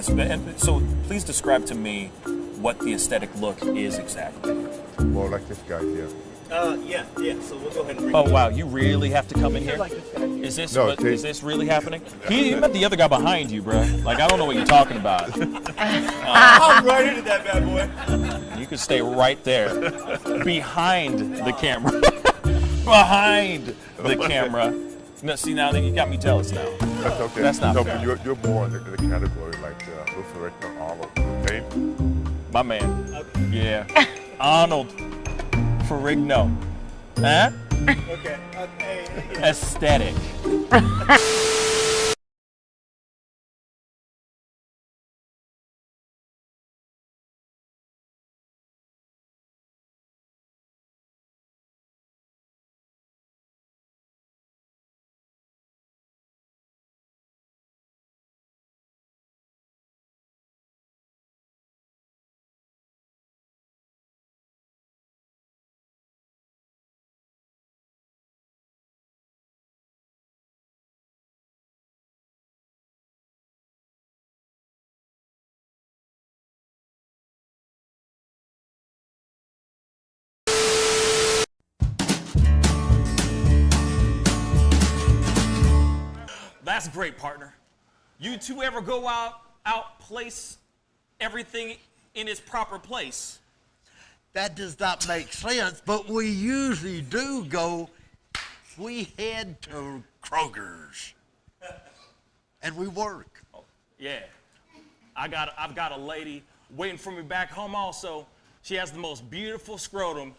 So please describe to me what the aesthetic look is exactly. More like this guy here. Yeah. So we'll go ahead and bring Oh wow, you really have to come in here? like this guy here. Is this No, is this really happening? He met the other guy behind you, bro. Like I don't know what you're talking about. I'm right into that bad boy. You can stay right there, behind the camera, behind the camera. No, see now that you got me jealous now. That's okay. That's not no, fair. But you're more in the category like Luther Richter, Arnold, okay? My man. Yeah. Arnold Ferrigno. Huh? Okay. Aesthetic. That's great, partner. You two ever go out place everything in its proper place? That does not make sense, but we usually do go, we head to Kroger's and we work. Oh, yeah. I've got a lady waiting for me back home also. She has the most beautiful scrotum.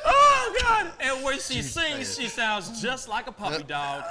Oh, God. And when she sings, she sounds just like a puppy dog.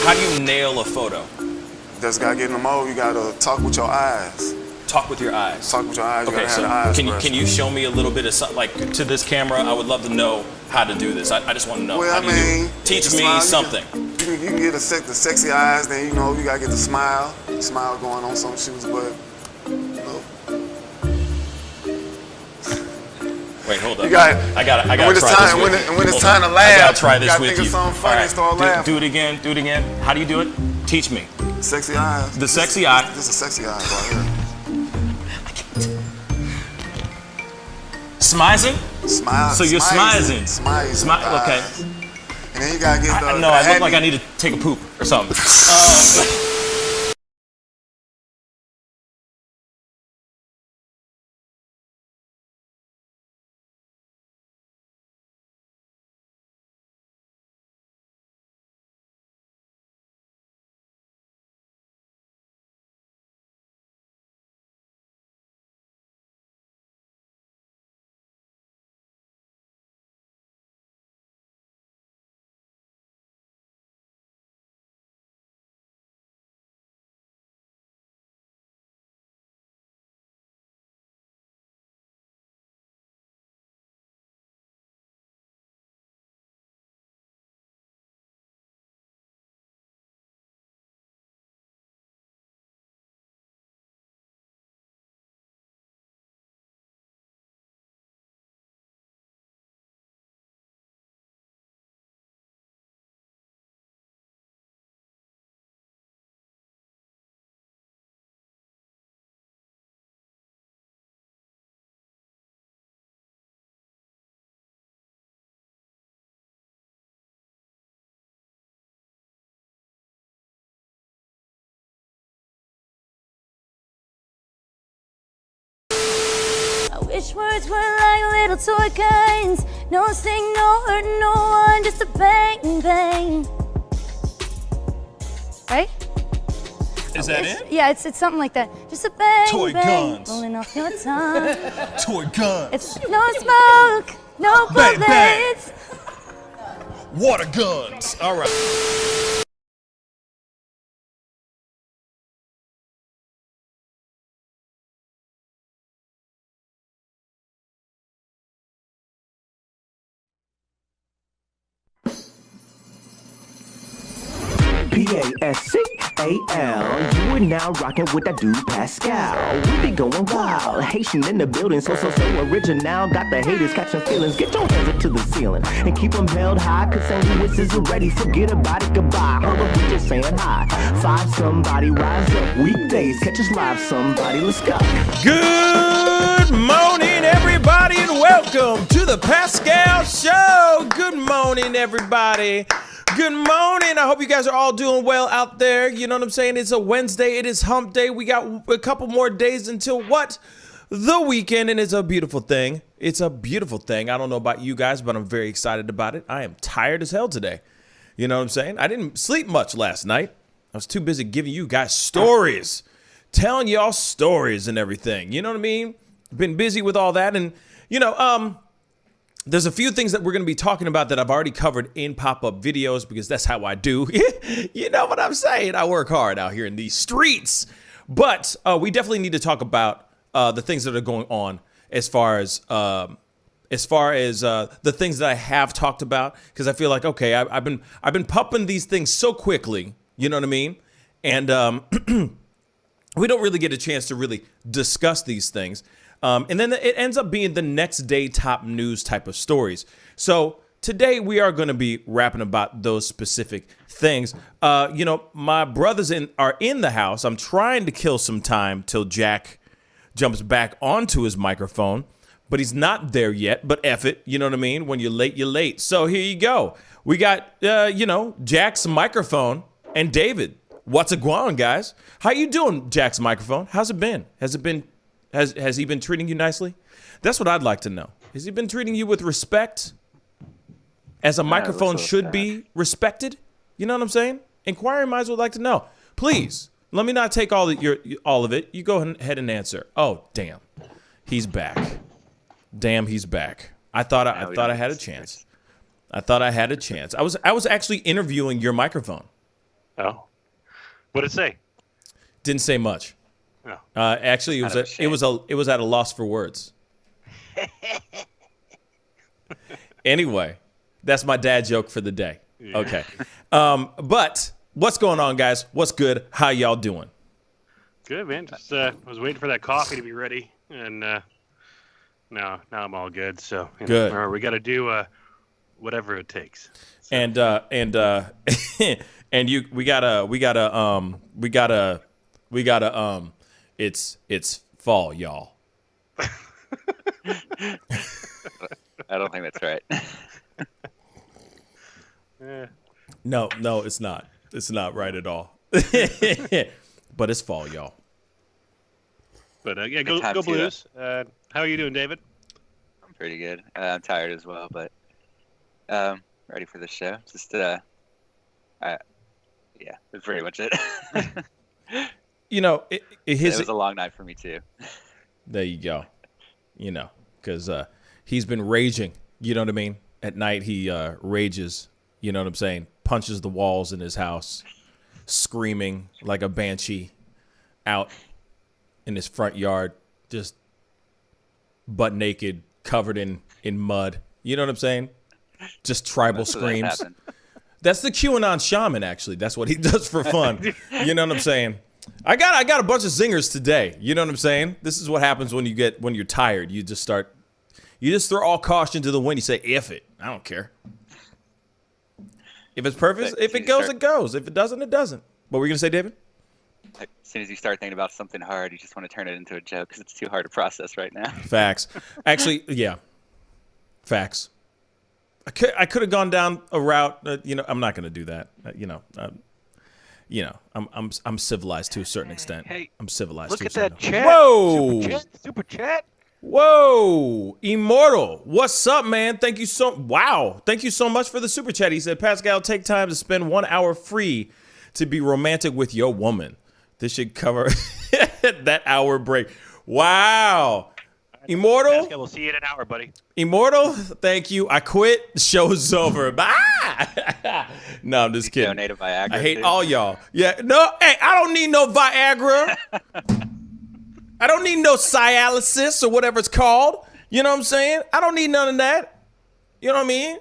How do you nail a photo? Just gotta get in the mode. You gotta talk with your eyes. Talk with your eyes. Talk with your eyes. You Okay, gotta so have the eyes. can you show me a little bit of something, like to this camera? I would love to know how to do this. I just want to know. Well, How I do you do it? mean, Teach the me smile, something. You can get the sexy eyes. Then you know you gotta get the smile going on some shoes, but. Wait, hold up. I gotta when it's try time, this. When it's time to laugh, I gotta try this you gotta with think you. of something funny and start laughing. Do it again. Do it again. How do you do it? Teach me. Sexy eyes. The sexy eye. This is sexy eyes right here. Smizing? Smile. So you're smizing. Smile. Okay. And then you gotta get the. No, I look like I need to take a poop or something. Each words were like little toy guns. No sting, no hurt, no one, just a bang, bang. Right? Is that it? Yeah, it's something like that. Just a bang, Toy bang, guns. rolling off your tongue. Toy guns. It's no smoke, no Bang, bang. bullets. Water guns. All right. Pascal, you are now rocking with that dude Pascal. We be going wild, Haitian in the building, so original. Got the haters catching feelings. Get your hands up to the ceiling and keep them held high. Cause St. Louis is ready. Forget about it, goodbye. Hold up, we just saying hi. Five somebody, rise up. Weekdays, catch us live. Somebody, let's go. Good morning, everybody, and welcome to the Pascal Show. Good morning, everybody. Good morning. I hope you guys are all doing well out there. You know what I'm saying? It's a Wednesday. It is hump day. We got a couple more days until what? The weekend, and it's a beautiful thing. It's a beautiful thing. I don't know about you guys, but I'm very excited about it. I am tired as hell today. You know what I'm saying? I didn't sleep much last night. I was too busy giving you guys stories, telling y'all stories and everything. You know what I mean? Been busy with all that, and there's a few things that we're going to be talking about that I've already covered in pop-up videos because that's how I do. You know what I'm saying? I work hard out here in these streets. But we definitely need to talk about the things that are going on as far as the things that I have talked about, because I feel like, okay, I've been pumping these things so quickly, you know what I mean? And we don't really get a chance to really discuss these things. And then it ends up being the next day top news type of stories. So today we are going to be rapping about those specific things. My brothers are in the house. I'm trying to kill some time till Jack jumps back onto his microphone, but he's not there yet. But F it, you know what I mean? When you're late, you're late. So here you go. We got, Jack's microphone and David. What's a guan, guys? How you doing, Jack's microphone? How's it been? Has he been treating you nicely? That's what I'd like to know. Has he been treating you with respect? As a microphone should be respected? You know what I'm saying? Inquiring minds would like to know. Please, let me not take all of it. You go ahead and answer. Oh, damn. He's back. Damn, he's back. I thought I had a chance. I thought I had a chance. I was actually interviewing your microphone. Oh. What did it say? Didn't say much. No. Actually, it was at a loss for words. Anyway, that's my dad joke for the day. Yeah. Okay. But what's going on, guys? What's good? How y'all doing? Good, man. Just was waiting for that coffee to be ready, and now I'm all good. So good. Remember, we got to do whatever it takes. So. And we gotta it's fall, y'all. I don't think that's right. No, it's not. It's not right at all. But it's fall, y'all. But go Blues. How are you doing, David? I'm pretty good. I'm tired as well, but ready for the show. Just yeah, that's pretty much it. It was a long night for me too. There you go. Because he's been raging. You know what I mean? At night he rages. You know what I'm saying? Punches the walls in his house, screaming like a banshee out in his front yard, just butt naked, covered in mud. You know what I'm saying? Just tribal screams. That's the QAnon shaman, actually. That's what he does for fun. You know what I'm saying? I got a bunch of zingers today. You know what I'm saying? This is what happens when you're tired. You just throw all caution to the wind. You say, F it. I don't care. If it's perfect, if it goes, it goes. If it doesn't, it doesn't. What were you going to say, David? As soon as you start thinking about something hard, you just want to turn it into a joke because it's too hard to process right now. Facts. Actually, yeah. Facts. I could have gone down a route. I'm not going to do that. I'm civilized to a certain extent. Hey, I'm civilized. Look to at a certain that chat. Whoa! Super chat. Whoa, Immortal, what's up, man? Thank you so much for the super chat. He said, Pascal, take time to spend 1 hour free to be romantic with your woman. This should cover that hour break. Wow. Immortal, Pascal, we'll see you in an hour, buddy. Immortal, thank you. I quit. Show's over. Bye. No, I'm just kidding. Donated Viagra, I hate too. all y'all. Yeah, no, hey, I don't need no Viagra. I don't need no Cialysis or whatever it's called. You know what I'm saying? I don't need none of that. You know what I mean?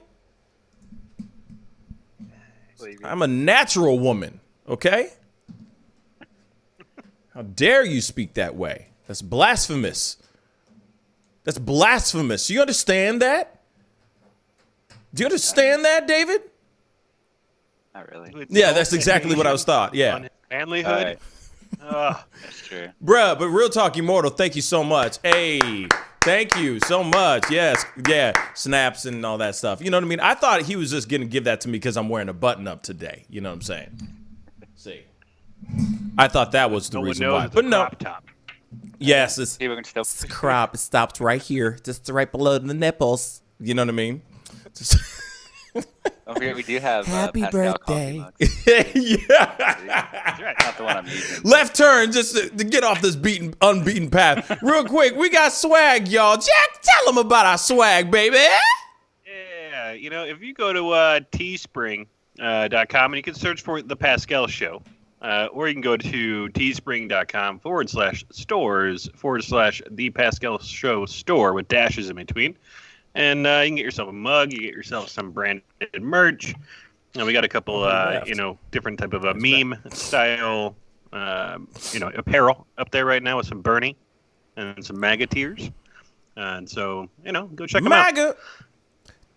I'm a natural woman, okay? How dare you speak that way? That's blasphemous. That's blasphemous. You understand that? Do you understand that, David? Not really. Yeah, that's exactly what I was thought. Yeah. On his manlyhood. That's true. Bruh, but real talk, Immortal, thank you so much. Hey, thank you so much. Yes, yeah, snaps and all that stuff. You know what I mean? I thought he was just going to give that to me because I'm wearing a button-up today. You know what I'm saying? See. I thought that was the reason why. But no. Top. Yes, it's See, we can still crop. It stops right here, just right below the nipples. You know what I mean? Just Don't forget, we do have Happy Pascal birthday. coffee mugs. Yeah. Not the one I'm using. Left turn just to get off this unbeaten path. Real quick, we got swag, y'all. Jack, tell them about our swag, baby. Yeah, you know, if you go to teespring.com and you can search for The Pascal Show, or you can go to teespring.com/stores/ The Pascal Show store with dashes in between. And you can get yourself a mug, you get yourself some branded merch. And we got a couple, different type of a meme style, apparel up there right now with some Bernie and some MAGA tears. And so, go check them out. MAGA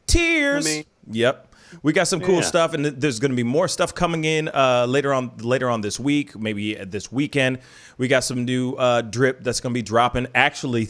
tears. Yep. We got some cool stuff, and there's going to be more stuff coming in later on this week, maybe this weekend. We got some new drip that's going to be dropping. Actually,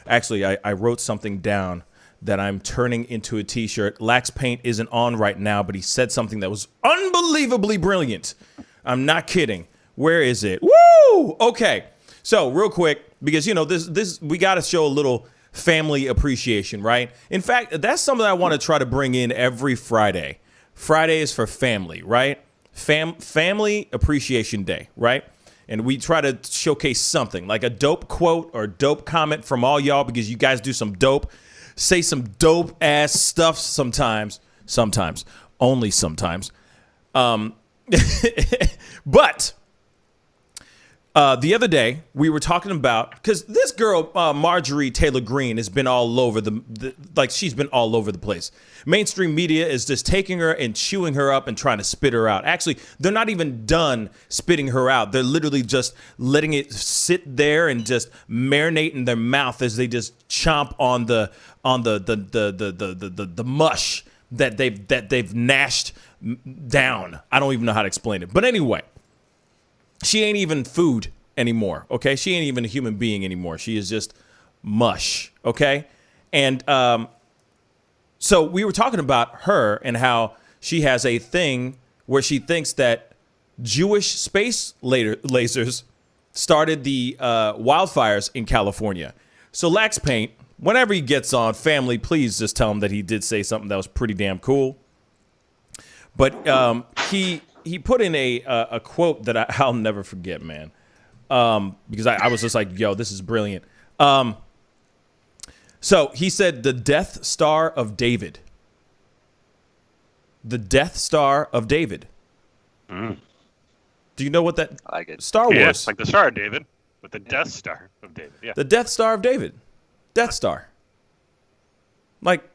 I wrote something down that I'm turning into a t-shirt. Lax Paint isn't on right now, but he said something that was unbelievably brilliant. I'm not kidding. Where is it? Woo! Okay. So real quick, because this we got to show a little family appreciation, right? In fact, that's something I want to try to bring in every Friday. Friday is for family, right? Family Appreciation Day, right? And we try to showcase something like a dope quote or dope comment from all y'all, because you guys do some dope, say some dope ass stuff sometimes, only sometimes. But the other day we were talking about, because this girl, Marjorie Taylor Greene, has been all over she's been all over the place. Mainstream media is just taking her and chewing her up and trying to spit her out. Actually, they're not even done spitting her out. They're literally just letting it sit there and just marinate in their mouth as they just chomp on the mush that they've gnashed down. I don't even know how to explain it. But anyway, she ain't even food anymore, okay? She ain't even a human being anymore. She is just mush, okay? And so we were talking about her and how she has a thing where she thinks that Jewish space lasers started the wildfires in California. So Lax Paint, whenever he gets on, family, please just tell him that he did say something that was pretty damn cool. But he put in a quote that I'll never forget, man, because I was just like, yo, this is brilliant. So he said, the Death Star of David. The Death Star of David. Do you know what that I like it. Star Wars? Yeah, it's like the Star of David, with the Death Star of David. Yeah. The Death Star of David. Death Star. Like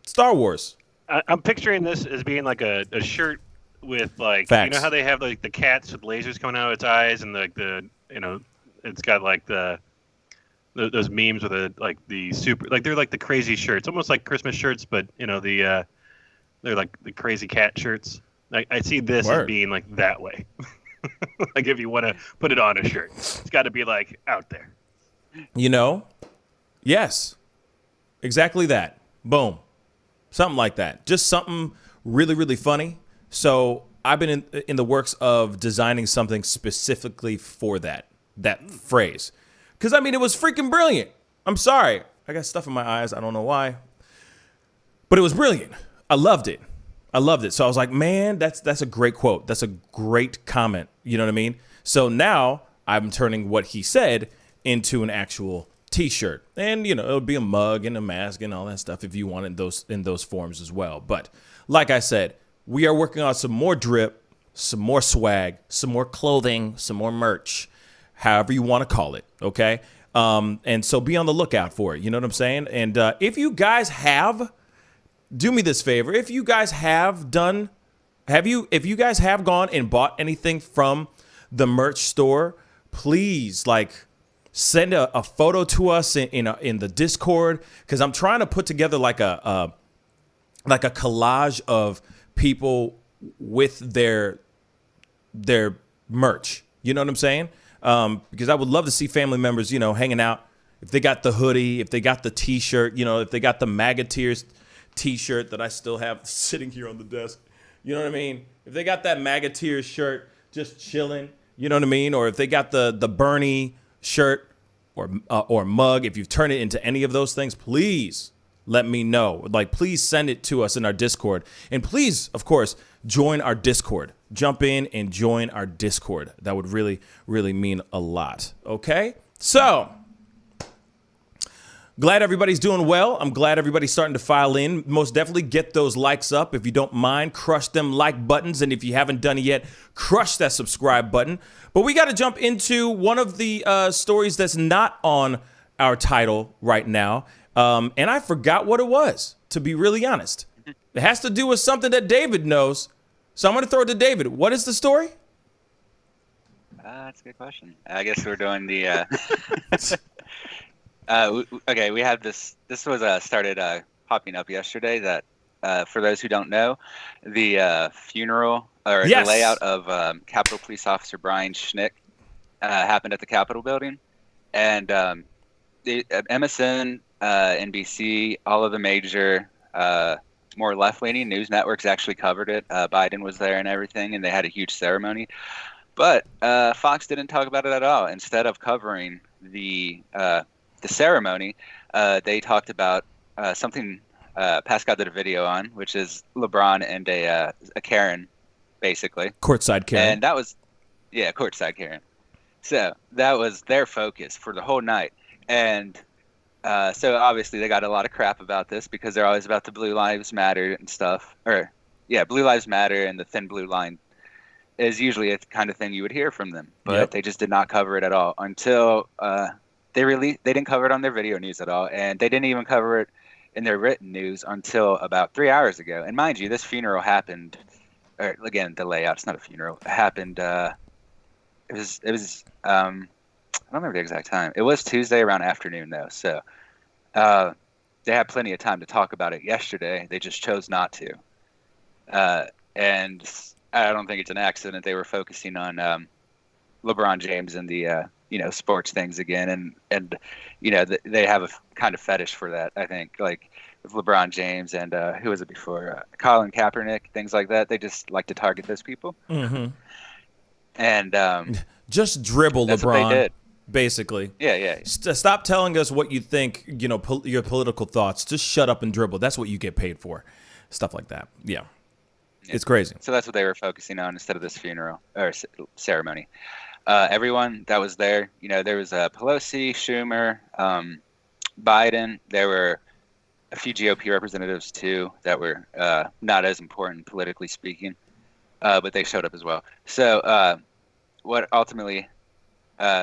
Star Wars. I'm picturing this as being like a shirt with Facts. you know how they have like the cats with lasers coming out of its eyes, and it's got like those memes with the super, like they're like the crazy shirts, almost like Christmas shirts, but they're like the crazy cat shirts. I see this as being like that way. Like if you want to put it on a shirt, it's got to be like out there. Yes, exactly that. Boom. Something like that. Just something really, really funny. So I've been in the works of designing something specifically for that phrase. Because, it was freaking brilliant. I'm sorry. I got stuff in my eyes. I don't know why. But it was brilliant. I loved it. So I was like, man, that's a great quote. That's a great comment. You know what I mean? So now I'm turning what he said into an actual T-shirt. And, you know, it'll be a mug and a mask and all that stuff if you want it in those forms as well. But like I said, we are working on some more drip, some more swag, some more clothing, some more merch, however you want to call it, okay? And so be on the lookout for it. You know what I'm saying? And if you guys have, do me this favor. If you guys have gone and bought anything from the merch store, please send a photo to us in the Discord, because I'm trying to put together like a collage of people with their merch. You know what I'm saying? Because I would love to see family members, you know, hanging out. If they got the hoodie, if they got the T-shirt, you know, if they got the MAGA Tears T-shirt that I still have sitting here on the desk, you know what I mean? If they got that MAGA Tears shirt just chilling, you know what I mean? Or if they got the Bernie shirt or mug, if you've turned it into any of those things, please let me know. Please send it to us in our Discord. And please, of course, join our Discord. Jump in and join our Discord. That would really, really mean a lot. Okay? So, glad everybody's doing well. I'm glad everybody's starting to file in. Most definitely get those likes up. If you don't mind, crush them like buttons. And if you haven't done it yet, crush that subscribe button. But we got to jump into one of the stories that's not on our title right now. And I forgot what it was, to be really honest. It has to do with something that David knows. So I'm going to throw it to David. What is the story? That's a good question. I guess we're doing the... okay, we have this. This was started popping up yesterday. That for those who don't know, the funeral or the layout of Capitol Police Officer Brian Schnick happened at the Capitol building, and MSN, NBC, all of the major more left-leaning news networks actually covered it. Biden was there and everything, and they had a huge ceremony. But Fox didn't talk about it at all. Instead of covering the ceremony, they talked about something Pascal did a video on, which is LeBron and a Karen, basically. Courtside Karen. And that was, courtside Karen. So that was their focus for the whole night. And so obviously they got a lot of crap about this because they're always about the Blue Lives Matter and stuff. Blue Lives Matter and the thin blue line is usually a kind of thing you would hear from them. But they just did not cover it at all until they didn't cover it on their video news at all. And they didn't even cover it in their written news until about 3 hours ago. And mind you, this funeral happened, or again, the layout, it's not a funeral. It happened, it was I don't remember the exact time. It was Tuesday around afternoon, though. So they had plenty of time to talk about it yesterday. They just chose not to. And I don't think it's an accident they were focusing on LeBron James and the sports things again. And they have a kind of fetish for that, I think. Like with LeBron James and who was it before? Colin Kaepernick, things like that. They just like to target those people. Mm-hmm. And just dribble that's LeBron. What they did. Basically. Yeah. Stop telling us what you think, your political thoughts. Just shut up and dribble. That's what you get paid for. Stuff like that. Yeah. It's crazy. So that's what they were focusing on instead of this funeral or ceremony. Everyone that was there, there was Pelosi, Schumer, Biden. There were a few GOP representatives, too, that were not as important politically speaking, but they showed up as well. So what ultimately...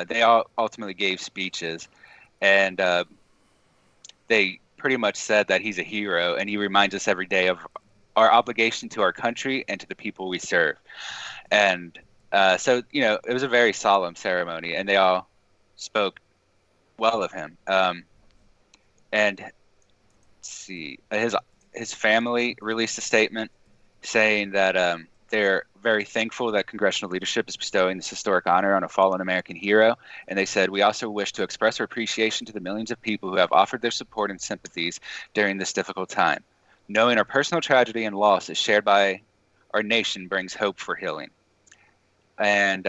they all ultimately gave speeches, and they pretty much said that he's a hero, and he reminds us every day of our obligation to our country and to the people we serve. And so, it was a very solemn ceremony, and they all spoke well of him. And let's see, his family released a statement saying that they're very thankful that congressional leadership is bestowing this historic honor on a fallen American hero. And they said, we also wish to express our appreciation to the millions of people who have offered their support and sympathies during this difficult time. Knowing our personal tragedy and loss is shared by our nation brings hope for healing. And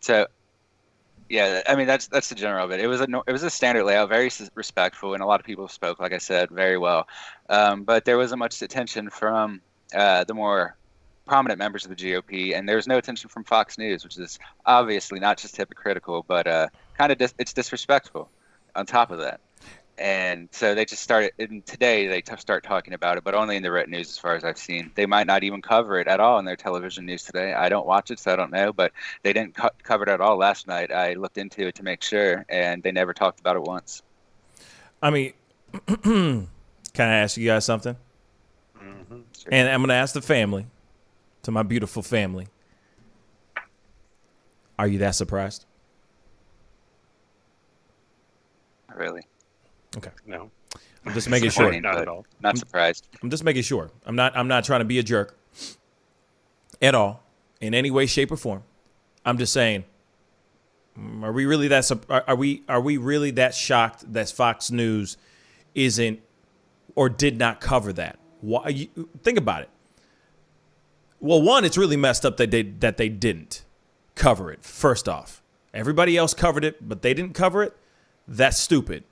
so Yeah, I mean that's the general of it. It was a standard layout, very respectful, and a lot of people spoke, like I said, very well. But there wasn't much attention from the more prominent members of the GOP, and there was no attention from Fox News, which is obviously not just hypocritical, but kind of it's disrespectful. On top of that, and so they just started. And today they start talking about it, but only in the written news, as far as I've seen. They might not even cover it at all in their television news today. I don't watch it, so I don't know. But they didn't cover it at all last night. I looked into it to make sure, and they never talked about it once. I mean, can I ask you guys something? Mm-hmm. Sure. And I'm going to ask the family, to my beautiful family. Are you that surprised? Really? Okay. No. I'm just making sure. Not at all. Not surprised. I'm just making sure. I'm not trying to be a jerk at all in any way, shape, or form. I'm just saying, are we really that shocked that Fox News isn't or did not cover that? Why? Think about it. Well, one, it's really messed up that they didn't cover it. First off, everybody else covered it, but they didn't cover it. That's stupid.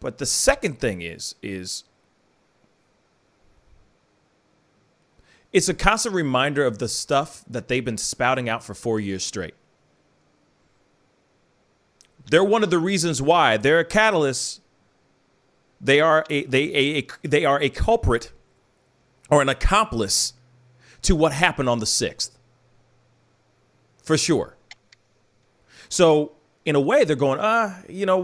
But the second thing is it's a constant reminder of the stuff that they've been spouting out for 4 years straight. They're one of the reasons why. They're a catalyst. They are a culprit or an accomplice to what happened on the 6th. For sure. So in a way, they're going,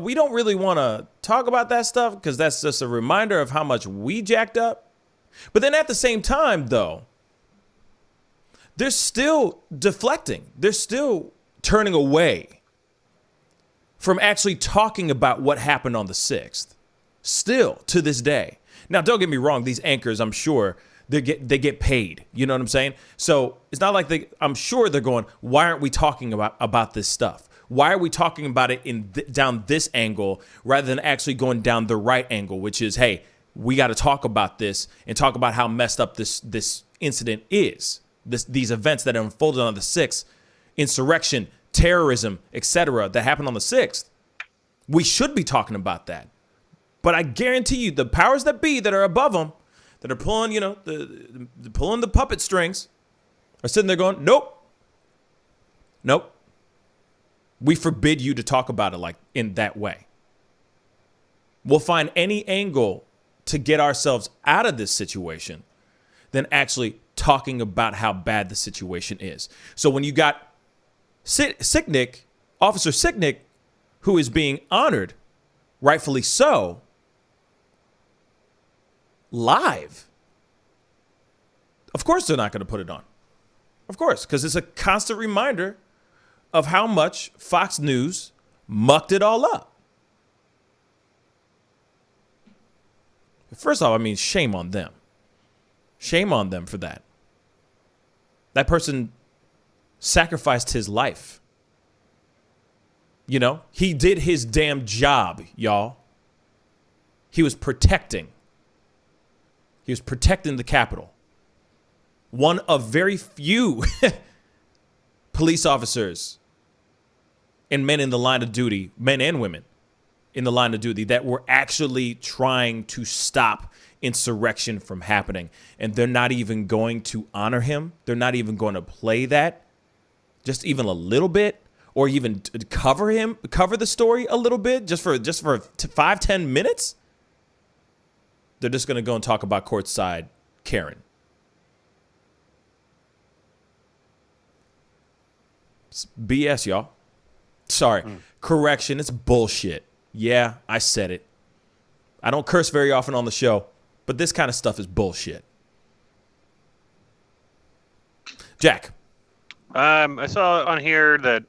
we don't really want to talk about that stuff because that's just a reminder of how much we jacked up. But then at the same time, though, they're still deflecting. They're still turning away from actually talking about what happened on the 6th. Still to this day. Now, don't get me wrong. These anchors, I'm sure, they get paid. You know what I'm saying? So it's not like I'm sure they're going, why aren't we talking about this stuff? Why are we talking about it down this angle rather than actually going down the right angle, which is, hey, we got to talk about this and talk about how messed up this incident is. These events that unfolded on the 6th, insurrection, terrorism, etc., that happened on the 6th. We should be talking about that. But I guarantee you, the powers that be that are above them, that are pulling, pulling the puppet strings, are sitting there going, nope. We forbid you to talk about it like in that way. We'll find any angle to get ourselves out of this situation than actually talking about how bad the situation is. So when you got Officer Sicknick, who is being honored, rightfully so, live, of course they're not going to put it on. Of course, because it's a constant reminder of how much Fox News mucked it all up. First off, I mean, shame on them. Shame on them for that. That person sacrificed his life. He did his damn job, y'all. He was protecting the Capitol. One of very few police officers and men in the line of duty, men and women in the line of duty, that were actually trying to stop insurrection from happening. And they're not even going to honor him. They're not even going to play that just even a little bit, or even cover the story a little bit just for 5-10 minutes. They're just going to go and talk about courtside Karen. It's BS, y'all. Sorry. Correction, it's bullshit. Yeah, I said it. I don't curse very often on the show, but this kind of stuff is bullshit. Jack. I saw on here that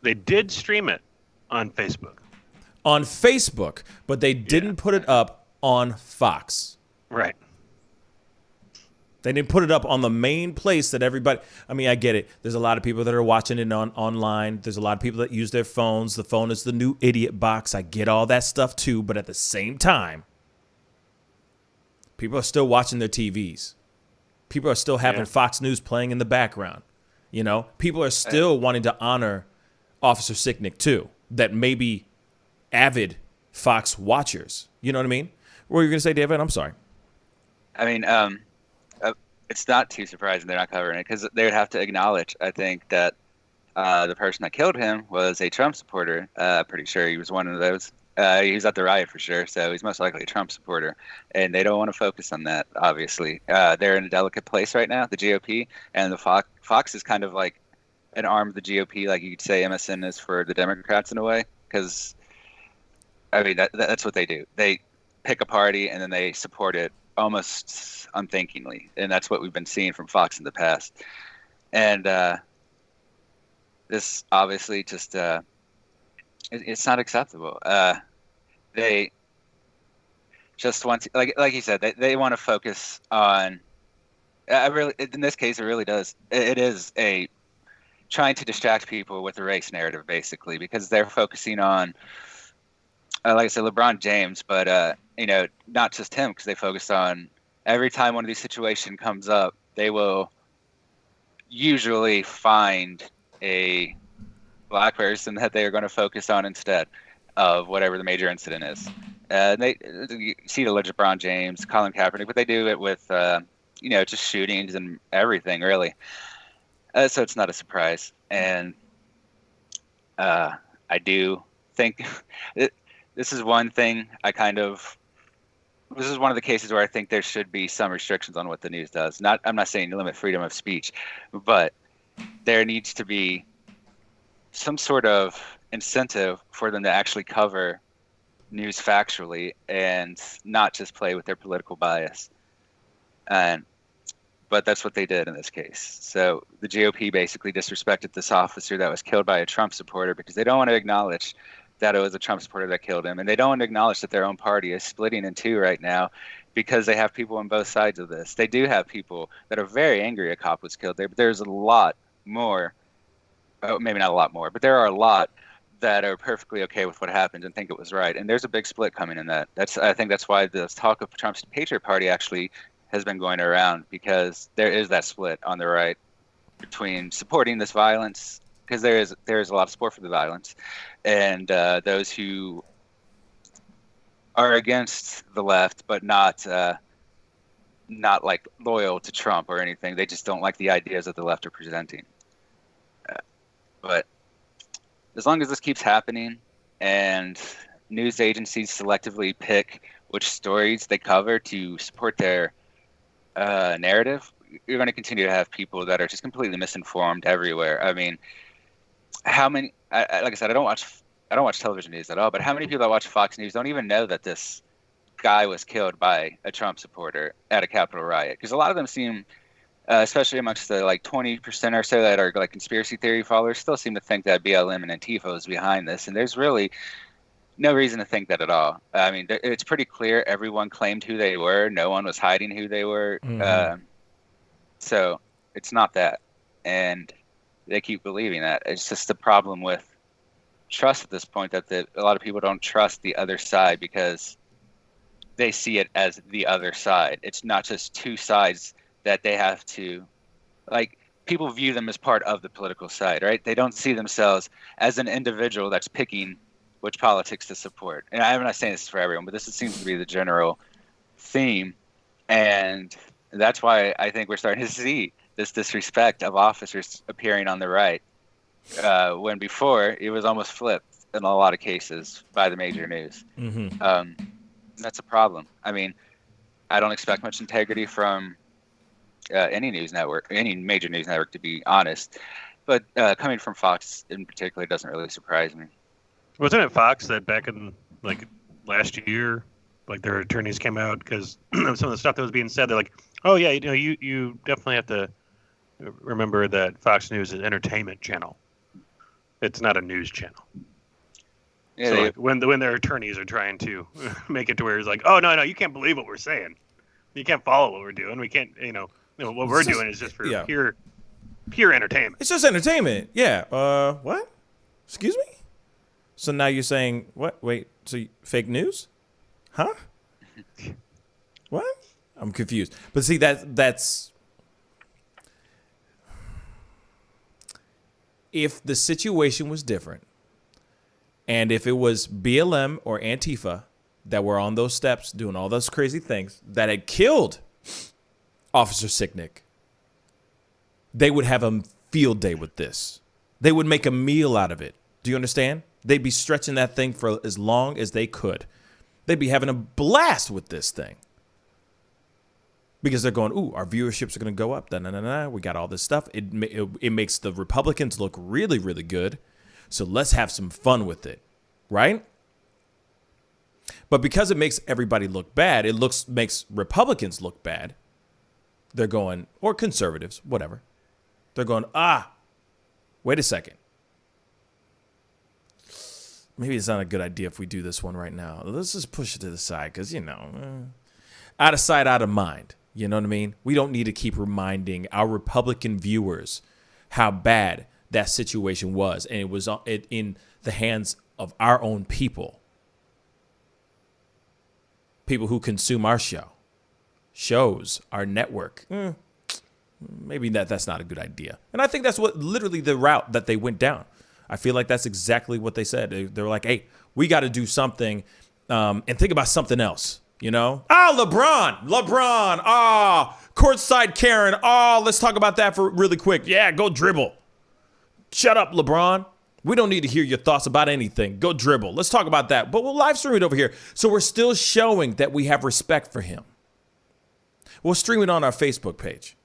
they did stream it on Facebook. On Facebook, but they didn't put it up on Fox. Right. They didn't put it up on the main place that everybody. I mean, I get it. There's a lot of people that are watching it online. There's a lot of people that use their phones. The phone is the new idiot box. I get all that stuff too. But at the same time, people are still watching their TVs. People are still having Fox News playing in the background. People are still wanting to honor Officer Sicknick too, that may be avid Fox watchers. You know what I mean? What were you going to say, David? I'm sorry. I mean, it's not too surprising they're not covering it because they would have to acknowledge, I think, that the person that killed him was a Trump supporter. Pretty sure he was one of those. He was at the riot for sure, so he's most likely a Trump supporter. And they don't want to focus on that, obviously. They're in a delicate place right now, the GOP, and the Fox is kind of like an arm of the GOP, like you could say MSN is for the Democrats in a way, because, I mean, that's what they do. They pick a party and then they support it almost unthinkingly, and that's what we've been seeing from Fox in the past. And this obviously just it's not acceptable. They just want to, like you said, they want to focus on. In this case, it really does. It is a trying to distract people with the race narrative, basically, because they're focusing on, like I said, LeBron James, but not just him, because they focus on every time one of these situations comes up, they will usually find a black person that they are going to focus on instead of whatever the major incident is. You see the LeBron James, Colin Kaepernick, but they do it with just shootings and everything, really. So it's not a surprise. And I do think this is one thing this is one of the cases where I think there should be some restrictions on what the news does. I'm not saying limit freedom of speech, but there needs to be some sort of incentive for them to actually cover news factually and not just play with their political bias. But that's what they did in this case. So the GOP basically disrespected this officer that was killed by a Trump supporter because they don't want to acknowledge that it was a Trump supporter that killed him. And they don't want to acknowledge that their own party is splitting in two right now because they have people on both sides of this. They do have people that are very angry a cop was killed there, but there's a lot more, maybe not a lot more, but there are a lot that are perfectly okay with what happened and think it was right. And there's a big split coming in that. I think that's why this talk of Trump's Patriot Party actually has been going around, because there is that split on the right between supporting this violence, because there is a lot of support for the violence, and those who are against the left but not like loyal to Trump or anything. They just don't like the ideas that the left are presenting. But as long as this keeps happening and news agencies selectively pick which stories they cover to support their narrative, you're going to continue to have people that are just completely misinformed everywhere. I mean, how many? Like I said, I don't watch television news at all. But how many people that watch Fox News don't even know that this guy was killed by a Trump supporter at a Capitol riot? Because a lot of them seem, especially amongst the 20% or so that are like conspiracy theory followers, still seem to think that BLM and Antifa is behind this. And there's really no reason to think that at all. I mean, it's pretty clear everyone claimed who they were. No one was hiding who they were. Mm-hmm. So it's not that. And they keep believing that. It's just the problem with trust at this point, that a lot of people don't trust the other side because they see it as the other side. It's not just two sides that they have to, people view them as part of the political side, right? They don't see themselves as an individual that's picking which politics to support. And I'm not saying this is for everyone, but this seems to be the general theme. And that's why I think we're starting to see this disrespect of officers appearing on the right, when before it was almost flipped in a lot of cases by the major news. Mm-hmm. That's a problem. I mean, I don't expect much integrity from any news network, any major news network, to be honest. But coming from Fox in particular doesn't really surprise me. Wasn't it Fox that back in last year, their attorneys came out because some of the stuff that was being said? They're like, "Oh yeah, you definitely have to remember that Fox News is an entertainment channel. It's not a news channel." Yeah, so when their attorneys are trying to make it to where it's like, "Oh no, you can't believe what we're saying. You can't follow what we're doing. We can't, what we're doing is just for pure entertainment. It's just entertainment." Yeah. What? Excuse me? So now you're saying what? Wait. So fake news? Huh? What? I'm confused. But see, that's if the situation was different, and if it was BLM or Antifa that were on those steps doing all those crazy things that had killed Officer Sicknick, they would have a field day with this. They would make a meal out of it. Do you understand? They'd be stretching that thing for as long as they could. They'd be having a blast with this thing. Because they're going, ooh, our viewerships are going to go up. We got all this stuff. It makes the Republicans look really, really good. So let's have some fun with it, right? But because it makes everybody look bad, makes Republicans look bad. They're going, or conservatives, whatever. They're going, wait a second. Maybe it's not a good idea if we do this one right now. Let's just push it to the side because, out of sight, out of mind. You know what I mean? We don't need to keep reminding our Republican viewers how bad that situation was. And it was in the hands of our own people. People who consume our shows, our network. Maybe that's not a good idea. And I think that's what literally the route that they went down. I feel like that's exactly what they said. They were like, hey, we got to do something and think about something else. LeBron, courtside Karen. Let's talk about that for really quick. Yeah, go dribble. Shut up, LeBron. We don't need to hear your thoughts about anything. Go dribble. Let's talk about that. But we'll live stream it over here. So we're still showing that we have respect for him. We'll stream it on our Facebook page.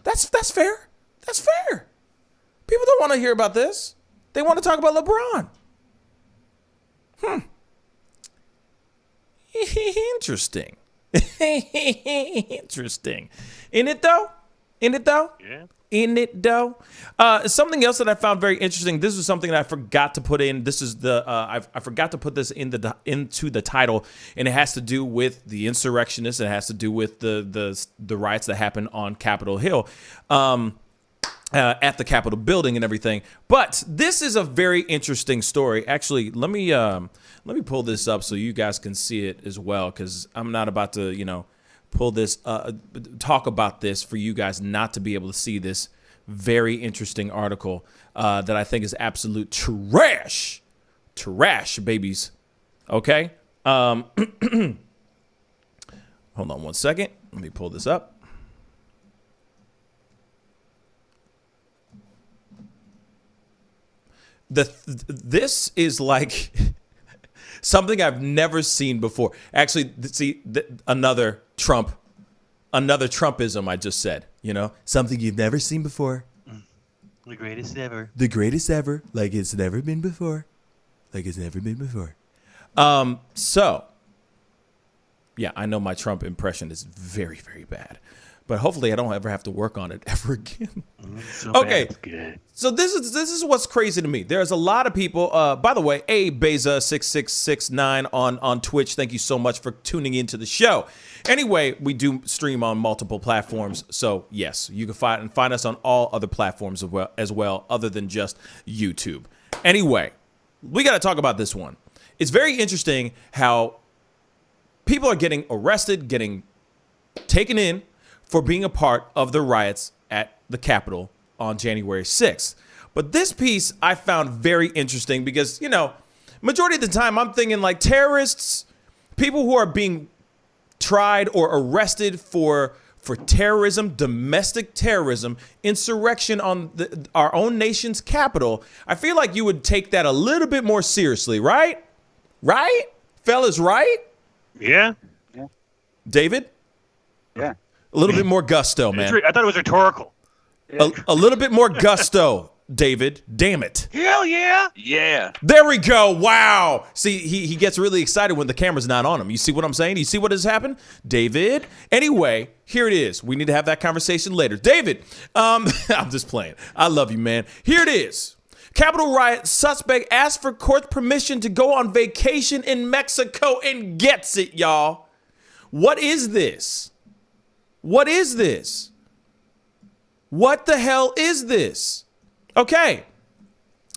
That's fair. That's fair. People don't want to hear about this. They want to talk about LeBron. Interesting. Interesting. In it though? Yeah. In it though? Something else that I found very interesting. This was something that I forgot to put in. This is I forgot to put this into the title, and it has to do with the insurrectionists. It has to do with the riots that happened on Capitol Hill. At the Capitol building and everything. But this is a very interesting story. Actually, let me pull this up so you guys can see it as well, because I'm not about to, pull this, talk about this for you guys not to be able to see this very interesting article that I think is absolute trash, babies. Okay. Hold on one second. Let me pull this up. This is like something I've never seen before. Actually, see, another Trumpism I just said, something you've never seen before. The greatest ever. The greatest ever. Like it's never been before. So, yeah, I know my Trump impression is very, very bad. But hopefully I don't ever have to work on it ever again. Okay, so this is what's crazy to me. There's a lot of people. By the way, Beza6669 on Twitch. Thank you so much for tuning into the show. Anyway, we do stream on multiple platforms. So yes, you can find us on all other platforms as well, other than just YouTube. Anyway, we got to talk about this one. It's very interesting how people are getting arrested, getting taken in for being a part of the riots at the Capitol on January 6th. But this piece I found very interesting because, majority of the time I'm thinking like terrorists, people who are being tried or arrested for terrorism, domestic terrorism, insurrection on our own nation's capital. I feel like you would take that a little bit more seriously, right? Right? Fellas, right? Yeah. David? Yeah. A little bit more gusto, man. I thought it was rhetorical. A little bit more gusto, David. Damn it. Hell yeah. Yeah. There we go. Wow. See, he gets really excited when the camera's not on him. You see what I'm saying? You see what has happened? David. Anyway, here it is. We need to have that conversation later. David, I'm just playing. I love you, man. Here it is. Capitol riot suspect asks for court permission to go on vacation in Mexico and gets it, y'all. What is this? What is this? What the hell is this? Okay.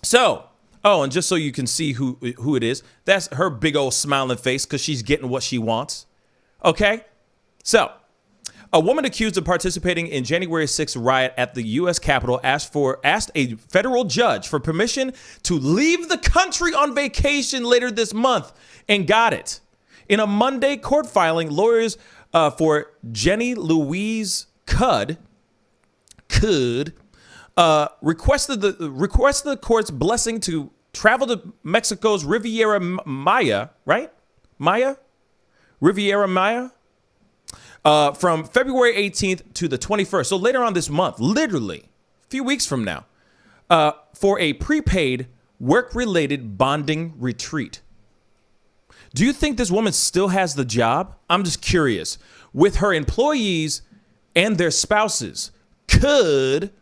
So, and just so you can see who it is, that's her big old smiling face because she's getting what she wants. Okay. So, A woman accused of participating in January 6th riot at the U.S. Capitol asked a federal judge for permission to leave the country on vacation later this month and got it. In a Monday court filing, lawyers for Jenny Louise Cudd requested the court's blessing to travel to Mexico's Riviera Maya, right? Riviera Maya? From February 18th to the 21st. So later on this month, literally a few weeks from now, for a prepaid work-related bonding retreat. Do you think this woman still has the job? I'm just curious. With her employees and their spouses, could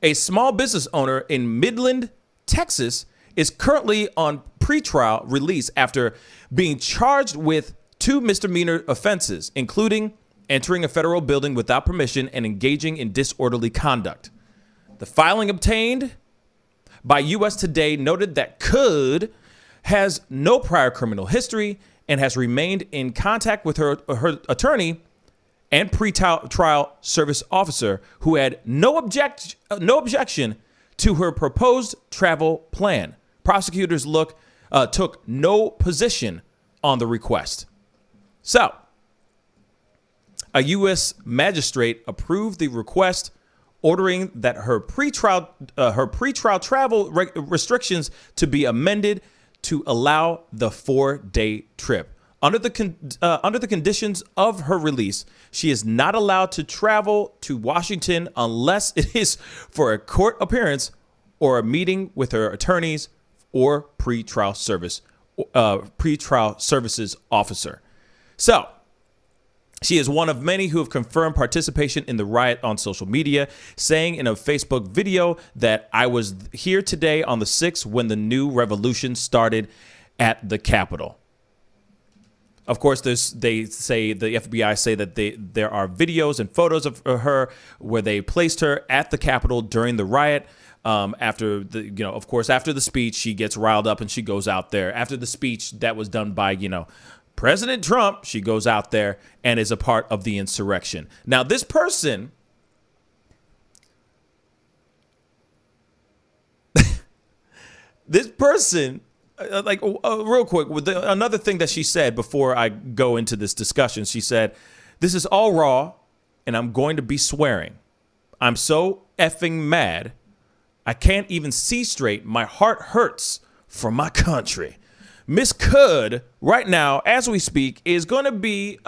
a small business owner in Midland, Texas, is currently on pretrial release after being charged with 2 misdemeanor offenses, including entering a federal building without permission and engaging in disorderly conduct. The filing obtained by U.S. Today noted that Could has no prior criminal history and has remained in contact with her attorney and pre-trial service officer who had no objection to her proposed travel plan. Prosecutors took no position on the request. So, a U.S. magistrate approved the request, ordering that her pretrial travel restrictions to be amended to allow the 4-day trip. Under the conditions of her release, she is not allowed to travel to Washington unless it is for a court appearance or a meeting with her attorneys or pretrial services officer. So, she is one of many who have confirmed participation in the riot on social media, saying in a Facebook video that I was here today on the 6th when the new revolution started at the Capitol. Of course, the FBI say that there are videos and photos of her where they placed her at the Capitol during the riot. After the speech, she gets riled up and she goes out there. After the speech that was done by, President Trump, she goes out there and is a part of the insurrection. Now, this person, real quick, another thing that she said before I go into this discussion, she said, "This is all raw and I'm going to be swearing. I'm so effing mad. I can't even see straight. My heart hurts for my country." Miss Could, right now, as we speak, is going to be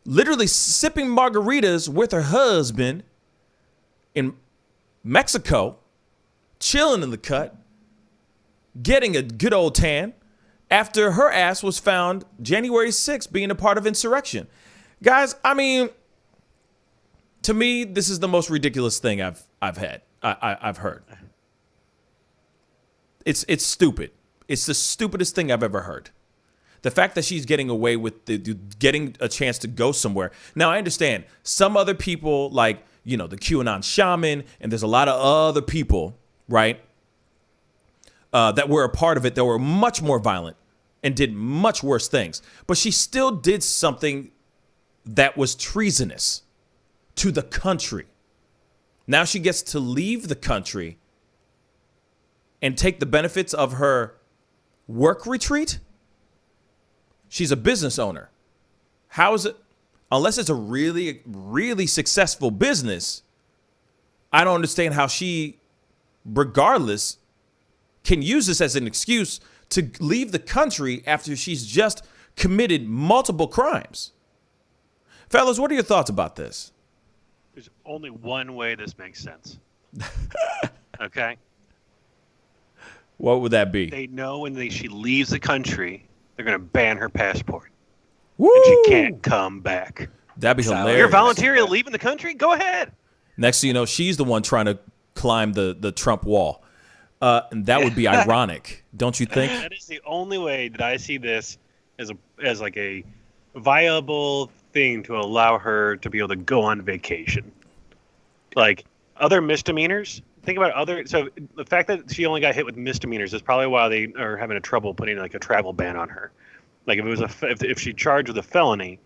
literally sipping margaritas with her husband in Mexico, chilling in the cut, getting a good old tan, after her ass was found January 6th being a part of insurrection. Guys, I mean, to me, this is the most ridiculous thing I've heard. It's stupid. It's the stupidest thing I've ever heard. The fact that she's getting away with getting a chance to go somewhere. Now, I understand some other people, like, the QAnon shaman, and there's a lot of other people, right, that were a part of it that were much more violent and did much worse things. But she still did something that was treasonous to the country. Now she gets to leave the country and take the benefits of her work retreat? She's a business owner. How is it? Unless it's a really, really successful business, I don't understand how she, regardless, can use this as an excuse to leave the country after she's just committed multiple crimes. Fellas, what are your thoughts about this? There's only one way this makes sense. Okay? What would that be? They know when she leaves the country, they're going to ban her passport. Woo! And she can't come back. That'd be hilarious. You're voluntarily leaving the country? Go ahead. Next thing you know, she's the one trying to climb the Trump wall. And that would be ironic, don't you think? That is the only way that I see this as a viable thing to allow her to be able to go on vacation. Like other misdemeanors, think about so the fact that she only got hit with misdemeanors is probably why they are having trouble putting like a travel ban on her. Like if it was if she charged with a felony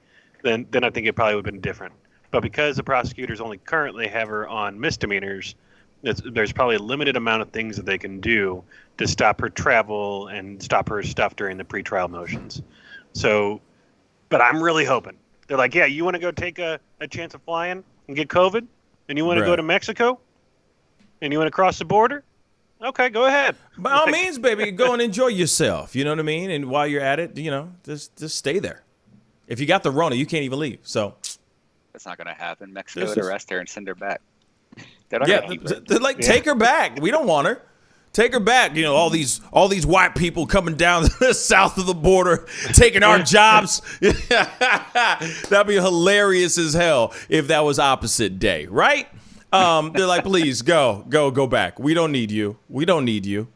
then I think it probably would have been different. But because the prosecutors only currently have her on misdemeanors, there's probably a limited amount of things that they can do to stop her travel and stop her stuff during the pretrial motions. So, but I'm really hoping. They're like, yeah, you want to go take a chance of flying and get COVID? And you want to go to Mexico? And you want to cross the border? Okay, go ahead. By all means, baby, go and enjoy yourself. You know what I mean? And while you're at it, just stay there. If you got the Rona, you can't even leave. So that's not going to happen. Mexico would arrest her and send her back. They're like, take her back. We don't want her. Take her back. All these white people coming down the south of the border, taking our jobs. That'd be hilarious as hell if that was opposite day, right? They're like, please go back. We don't need you.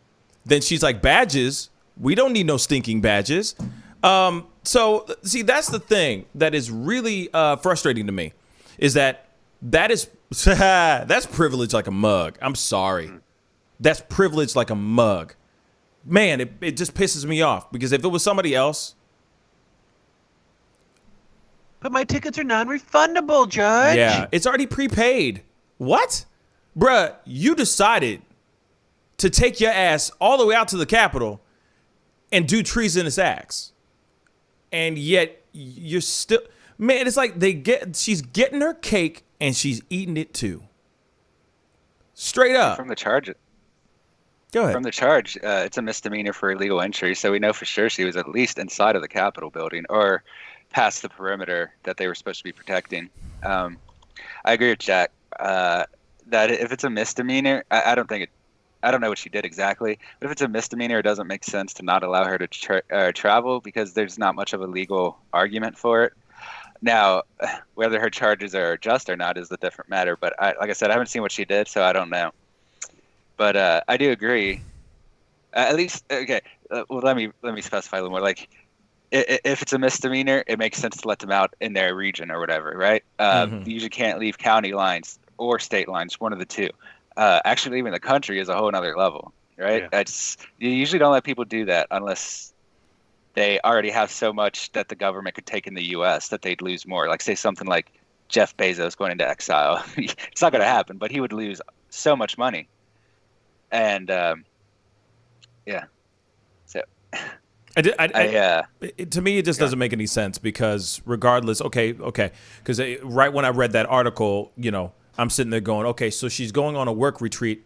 Then she's like, badges. We don't need no stinking badges. So see, that's the thing that is really frustrating to me, is that is that's privilege like a mug. I'm sorry. That's privilege like a mug. Man, it just pisses me off, because if it was somebody else. But my tickets are non-refundable, Judge. Yeah, it's already prepaid. What? Bruh, you decided to take your ass all the way out to the Capitol and do treasonous acts. And yet you're still, man, it's like she's getting her cake and she's eating it too. Straight up. From the charge. Go ahead. From the charge, it's a misdemeanor for illegal entry, so we know for sure she was at least inside of the Capitol building or past the perimeter that they were supposed to be protecting. I agree with Jack that if it's a misdemeanor, I don't know what she did exactly, but if it's a misdemeanor, it doesn't make sense to not allow her to travel, because there's not much of a legal argument for it. Now, whether her charges are just or not is the different matter, but like I said, I haven't seen what she did, so I don't know. But I do agree. At least, okay. Well, let me specify a little more. Like, if it's a misdemeanor, it makes sense to let them out in their region or whatever, right? You usually can't leave county lines or state lines, one of the two. Actually, leaving the country is a whole other level, right? Yeah. You usually don't let people do that unless they already have so much that the government could take in the U.S. that they'd lose more. Like, say something like Jeff Bezos going into exile. It's not going to happen, but he would lose so much money. And yeah, so to me, it just doesn't make any sense, because regardless, okay, because right when I read that article, I'm sitting there going, okay, so she's going on a work retreat.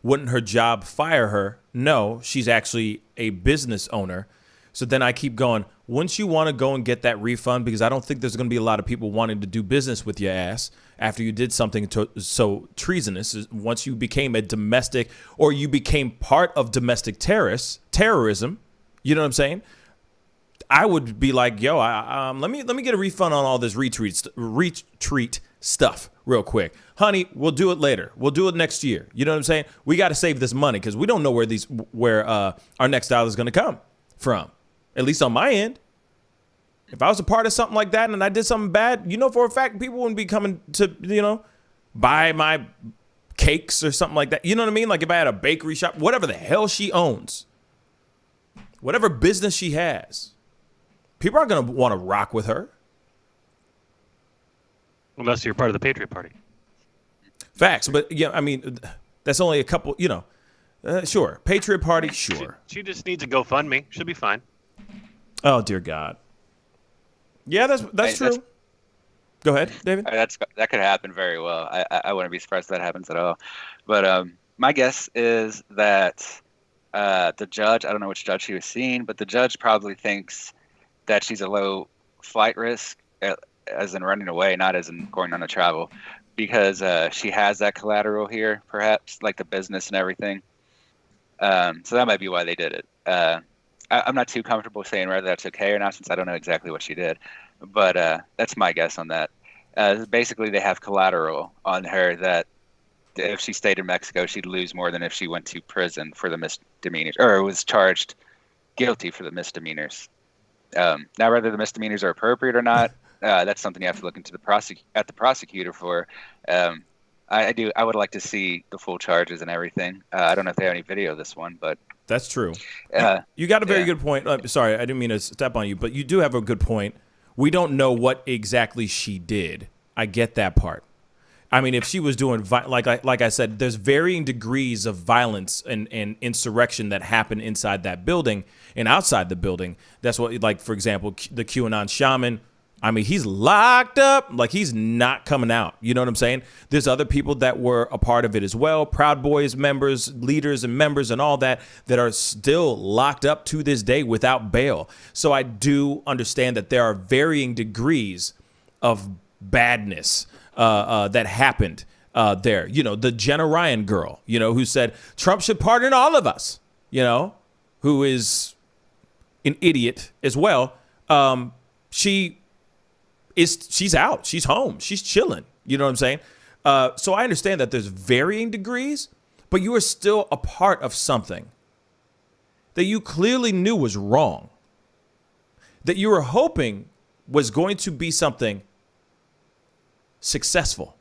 Wouldn't her job fire her? No, she's actually a business owner. So then I keep going, wouldn't you want to go and get that refund? Because I don't think there's going to be a lot of people wanting to do business with your ass after you did something so treasonous. Once you became a domestic, or you became part of domestic terrorism, you know what I'm saying? I would be like, yo, let me get a refund on all this retreat stuff real quick. Honey, we'll do it later. We'll do it next year. You know what I'm saying? We got to save this money, because we don't know where our next dollar is going to come from. At least on my end. If I was a part of something like that and I did something bad, for a fact, people wouldn't be coming to, buy my cakes or something like that. You know what I mean? Like, if I had a bakery shop, whatever the hell she owns, whatever business she has, people aren't going to want to rock with her. Unless you're part of the Patriot Party. Facts. But, that's only a couple, sure. Patriot Party, sure. She just needs a GoFundMe. She'll be fine. Oh, dear God. Yeah, that's true. Go ahead, David. That could happen very well. I wouldn't be surprised if that happens at all. But my guess is that the judge, I don't know which judge she was seeing, but the judge probably thinks that she's a low flight risk, as in running away, not as in going on a travel, because she has that collateral here, perhaps, like the business and everything. So that might be why they did it. I'm not too comfortable saying whether that's okay or not, since I don't know exactly what she did. But that's my guess on that. Basically, they have collateral on her that if she stayed in Mexico, she'd lose more than if she went to prison for the misdemeanors, or was charged guilty for the misdemeanors. Now, whether the misdemeanors are appropriate or not, that's something you have to look into the prosecutor for. I would like to see the full charges and everything. I don't know if they have any video of this one, but that's true. You got a very good point. Sorry, I didn't mean to step on you, but you do have a good point We don't know what exactly she did. I get that part. I mean, if she was doing, like I said, there's varying degrees of violence and insurrection that happen inside that building and outside the building. That's what, like, for example, the QAnon shaman, I mean, he's locked up. Like, he's not coming out. You know what I'm saying? There's other people that were a part of it as well. Proud Boys members, leaders and members and all that are still locked up to this day without bail. So I do understand that there are varying degrees of badness that happened there. You know, the Jenna Ryan girl, you know, who said Trump should pardon all of us, you know, who is an idiot as well. She's out. She's home. She's chilling. You know what I'm saying? So I understand that there's varying degrees, but you are still a part of something that you clearly knew was wrong, that you were hoping was going to be something successful.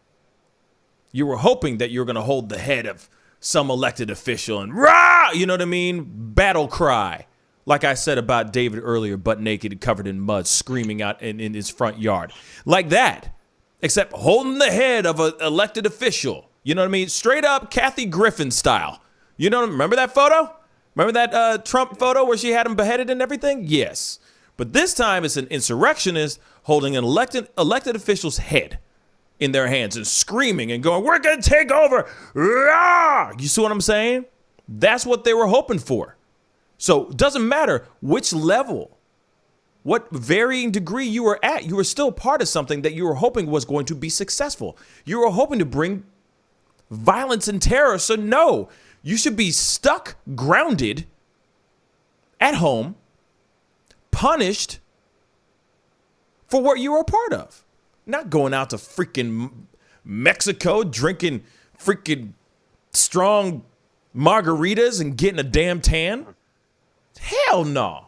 You were hoping that you were going to hold the head of some elected official and rah, you know what I mean? Battle cry. Like I said about David earlier, butt naked and covered in mud, screaming out in his front yard. Like that, except holding the head of an elected official. You know what I mean? Straight up Kathy Griffin style. You know, remember that photo? Remember that Trump photo where she had him beheaded and everything? Yes. But this time it's an insurrectionist holding an elected official's head in their hands and screaming and going, we're going to take over. Rah! You see what I'm saying? That's what they were hoping for. So it doesn't matter which level, what varying degree you were at, you were still part of something that you were hoping was going to be successful. You were hoping to bring violence and terror. So no, you should be stuck, grounded at home, punished for what you were a part of. Not going out to freaking Mexico, drinking freaking strong margaritas and getting a damn tan. Hell no.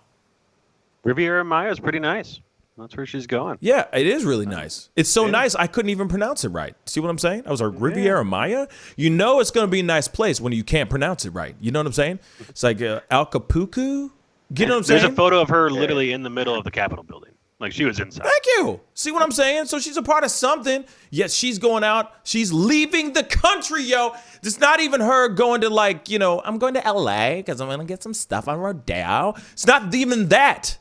Riviera Maya is pretty nice. That's where she's going. Yeah, it is really nice. It's so nice, I couldn't even pronounce it right. See what I'm saying? I was like, Riviera Maya? You know it's going to be a nice place when you can't pronounce it right. You know what I'm saying? It's like Acapulco? You know what I'm saying? There's a photo of her literally in the middle of the Capitol building. Like, she was inside. Thank you. See what I'm saying? So she's a part of something. Yes, she's going out. She's leaving the country, yo. It's not even her going to, like, you know, I'm going to LA because I'm going to get some stuff on Rodeo. It's not even that.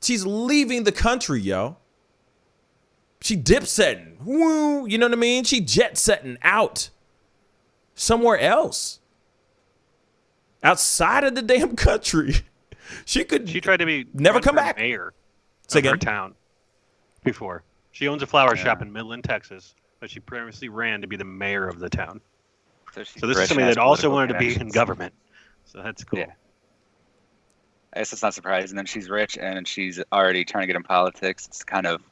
She's leaving the country, yo. She dip-setting. Woo, you know what I mean? She jet-setting out somewhere else. Outside of the damn country. She tried to be never come back. Mayor. Say again? Her town before. She owns a flower shop in Midland, Texas, but she previously ran to be the mayor of the town. So this is somebody that also wanted to be in government. So that's cool. Yeah. I guess it's not surprising. Then she's rich and she's already trying to get in politics. It's kind of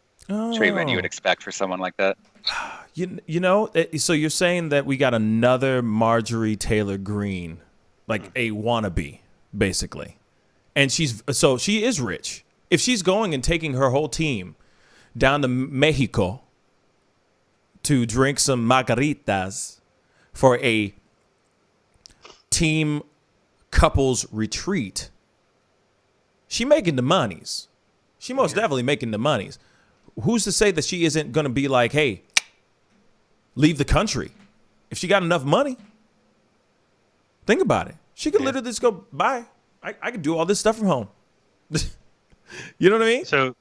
treatment you would expect for someone like that. You know, so you're saying that we got another Marjorie Taylor Greene, like a wannabe, basically. And she is rich. If she's going and taking her whole team down to Mexico to drink some margaritas for a team couples retreat, she making the monies. She most definitely making the monies. Who's to say that she isn't going to be like, hey, leave the country? If she got enough money, think about it. She could literally just go, bye. I could do all this stuff from home. You know what I mean? So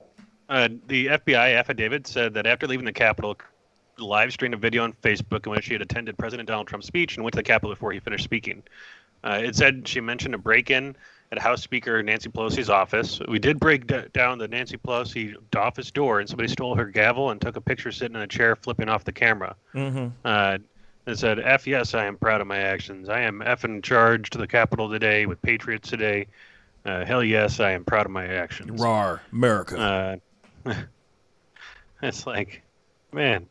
the FBI affidavit said that after leaving the Capitol, live streamed a video on Facebook in which she had attended President Donald Trump's speech and went to the Capitol before he finished speaking. It said she mentioned a break-in at House Speaker Nancy Pelosi's office. We did break down the Nancy Pelosi office door, and somebody stole her gavel and took a picture sitting in a chair flipping off the camera. Mm-hmm. It said, F yes, I am proud of my actions. I am effing charged to the Capitol today with Patriots today. Hell yes, I am proud of my actions. Rawr, America. It's like, man.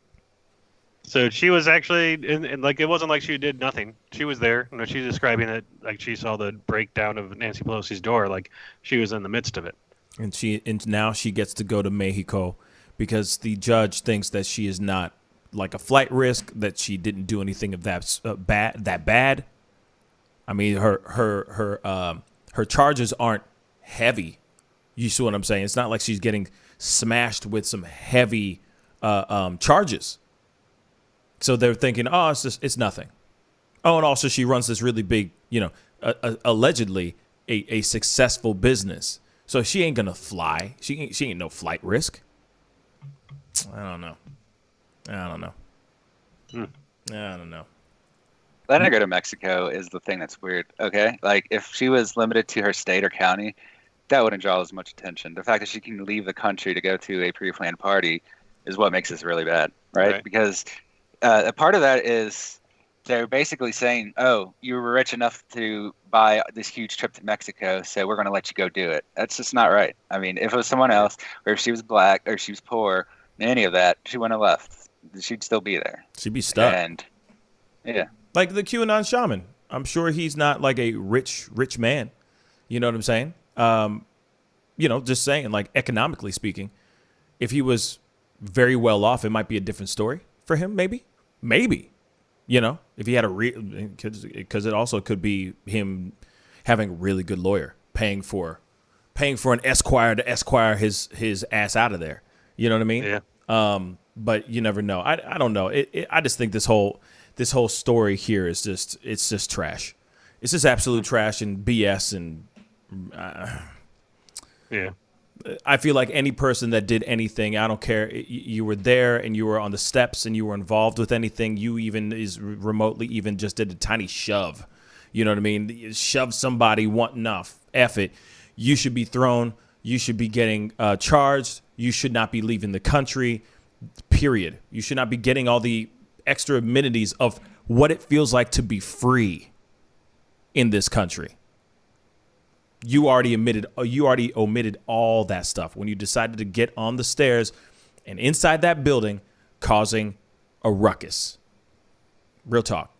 So she was actually, and like, it wasn't like she did nothing. She was there. You know, she's describing it like she saw the breakdown of Nancy Pelosi's door, like she was in the midst of it. And now she gets to go to Mexico because the judge thinks that she is not like a flight risk, that she didn't do anything of that bad. I mean, her charges aren't heavy. You see what I'm saying? It's not like she's getting smashed with some heavy charges. So they're thinking, oh, it's nothing. Oh, and also she runs this really big, allegedly a successful business. So she ain't gonna fly. She ain't no flight risk. I don't know. I don't know. Letting her go to Mexico is the thing that's weird. Okay, like if she was limited to her state or county, that wouldn't draw as much attention. The fact that she can leave the country to go to a pre-planned party is what makes this really bad, right? Because a part of that is they're basically saying, "Oh, you were rich enough to buy this huge trip to Mexico, so we're going to let you go do it." That's just not right. I mean, if it was someone else, or if she was black, or she was poor, any of that, she wouldn't have left. She'd still be there. She'd be stuck. And yeah. Like the QAnon shaman. I'm sure he's not like a rich man. You know what I'm saying? Just saying, like economically speaking, if he was very well off, it might be a different story for him. Maybe, if he had because it also could be him having a really good lawyer, paying for an esquire to esquire his ass out of there. You know what I mean? Yeah. But you never know. I don't know. I just think this whole story here is just trash. It's just absolute trash and BS. And yeah, I feel like any person that did anything, I don't care. You were there and you were on the steps and you were involved with anything. You even remotely even just did a tiny shove. You know what I mean? You shove somebody want enough. F it. You should be thrown. You should be getting charged. You should not be leaving the country. Period. You should not be getting all the extra amenities of what it feels like to be free in this country. You already omitted all that stuff when you decided to get on the stairs and inside that building causing a ruckus. Real talk.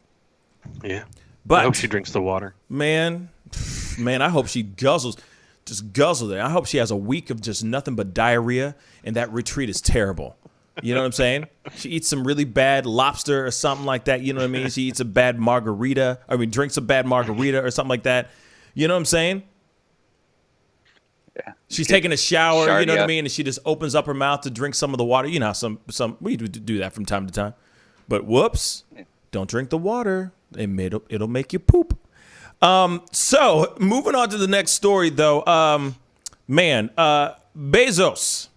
Yeah. But I hope she drinks the water. Man, I hope she guzzles it. I hope she has a week of just nothing but diarrhea and that retreat is terrible. You know what I'm saying? She eats some really bad lobster or something like that. You know what I mean? She eats a bad margarita. Drinks a bad margarita or something like that. You know what I'm saying? Yeah. She's taking a shower, you know what I mean? And she just opens up her mouth to drink some of the water. You know how some we do that from time to time. But whoops, don't drink the water. It'll make you poop. So moving on to the next story, though. Bezos.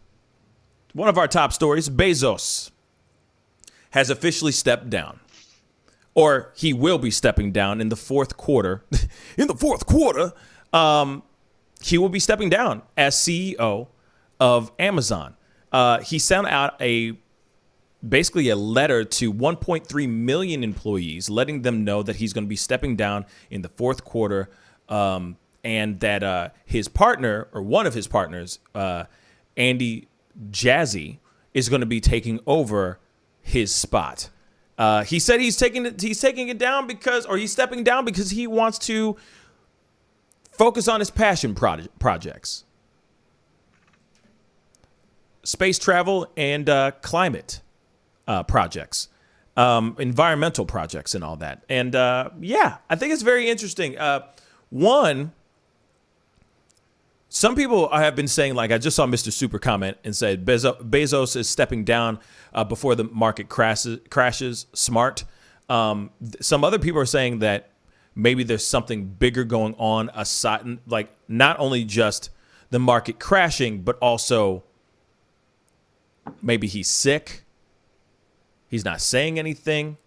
One of our top stories, Bezos has officially stepped down, or he will be stepping down in the fourth quarter. In the fourth quarter, he will be stepping down as CEO of Amazon. He sent out basically a letter to 1.3 million employees, letting them know that he's going to be stepping down in the fourth quarter, and that his partner, or one of his partners, Andy Jassy, is going to be taking over his spot. He said he's taking it down because he's stepping down because he wants to focus on his passion projects, space travel and climate projects, environmental projects, and all that. And I think it's very interesting. Some people have been saying, like, I just saw Mr. Super comment and said Bezos is stepping down before the market crashes. Smart. Some other people are saying that maybe there's something bigger going on aside, like not only just the market crashing, but also maybe he's sick. He's not saying anything,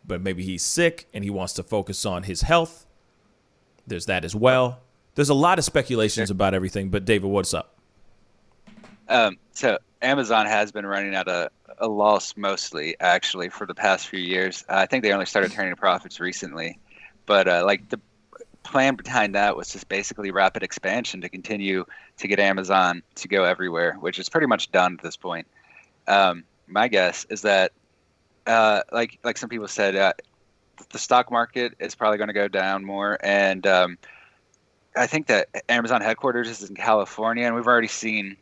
but maybe he's sick and he wants to focus on his health. There's that as well. There's a lot of speculations about everything, but David, what's up? So Amazon has been running at a loss mostly, actually, for the past few years. I think they only started turning profits recently. But the plan behind that was just basically rapid expansion to continue to get Amazon to go everywhere, which is pretty much done at this point. My guess is that, like some people said, the stock market is probably going to go down more, and I think that Amazon headquarters is in California, and we've already seen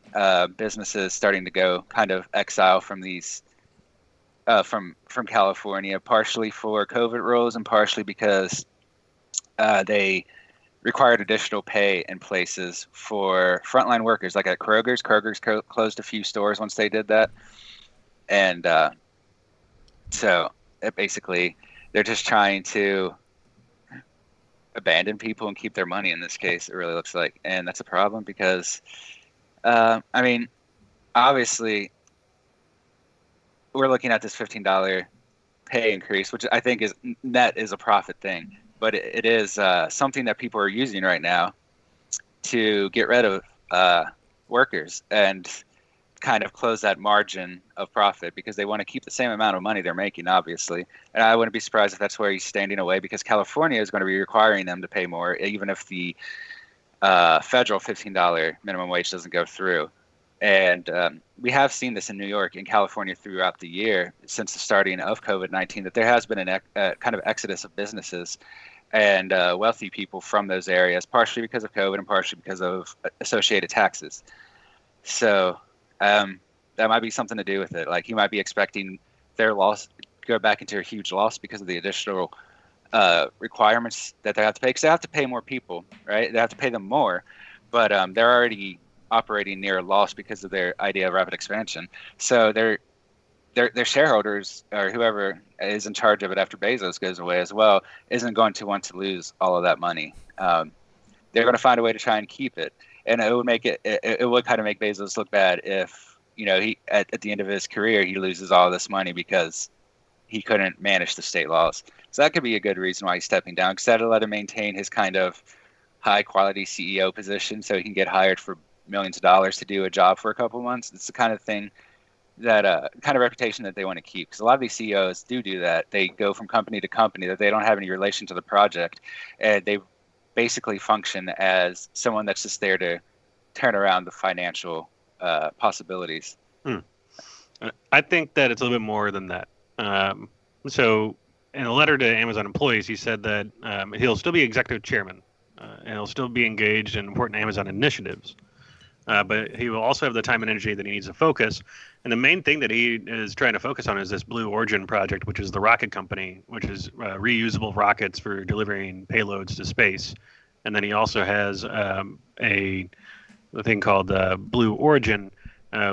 businesses starting to go kind of exile from these from California, partially for COVID rules and partially because they required additional pay in places for frontline workers, like at Kroger's. Kroger's closed a few stores once they did that, and so basically they're just trying to abandon people and keep their money. In this case, it really looks like, and that's a problem because, I mean, obviously, we're looking at this $15 pay increase, which I think is net is a profit thing, but it is something that people are using right now to get rid of workers and kind of close that margin of profit because they want to keep the same amount of money they're making, obviously. And I wouldn't be surprised if that's where he's standing away, because California is going to be requiring them to pay more, even if the federal $15 minimum wage doesn't go through. And we have seen this in New York and California throughout the year since the starting of COVID-19, that there has been a kind of exodus of businesses and wealthy people from those areas, partially because of COVID and partially because of associated taxes. So that might be something to do with it. Like, you might be expecting their loss go back into a huge loss because of the additional requirements that they have to pay, because they have to pay more people, right? They have to pay them more, but they're already operating near a loss because of their idea of rapid expansion. So their shareholders, or whoever is in charge of it after Bezos goes away as well, isn't going to want to lose all of that money. They're going to find a way to try and keep it. And it would make it would kind of make Bezos look bad if, he at the end of his career, he loses all this money because he couldn't manage the state laws. So that could be a good reason why he's stepping down, because that'll let him maintain his kind of high quality CEO position so he can get hired for millions of dollars to do a job for a couple months. It's the kind of thing that kind of reputation that they want to keep, because a lot of these CEOs do that. They go from company to company that they don't have any relation to the project, and they basically function as someone that's just there to turn around the financial possibilities. I think that it's a little bit more than that. So in a letter to Amazon employees, he said that he'll still be executive chairman and he'll still be engaged in important Amazon initiatives. But he will also have the time and energy that he needs to focus. And the main thing that he is trying to focus on is this Blue Origin project, which is the rocket company, which is reusable rockets for delivering payloads to space. And then he also has a thing called Blue Origin,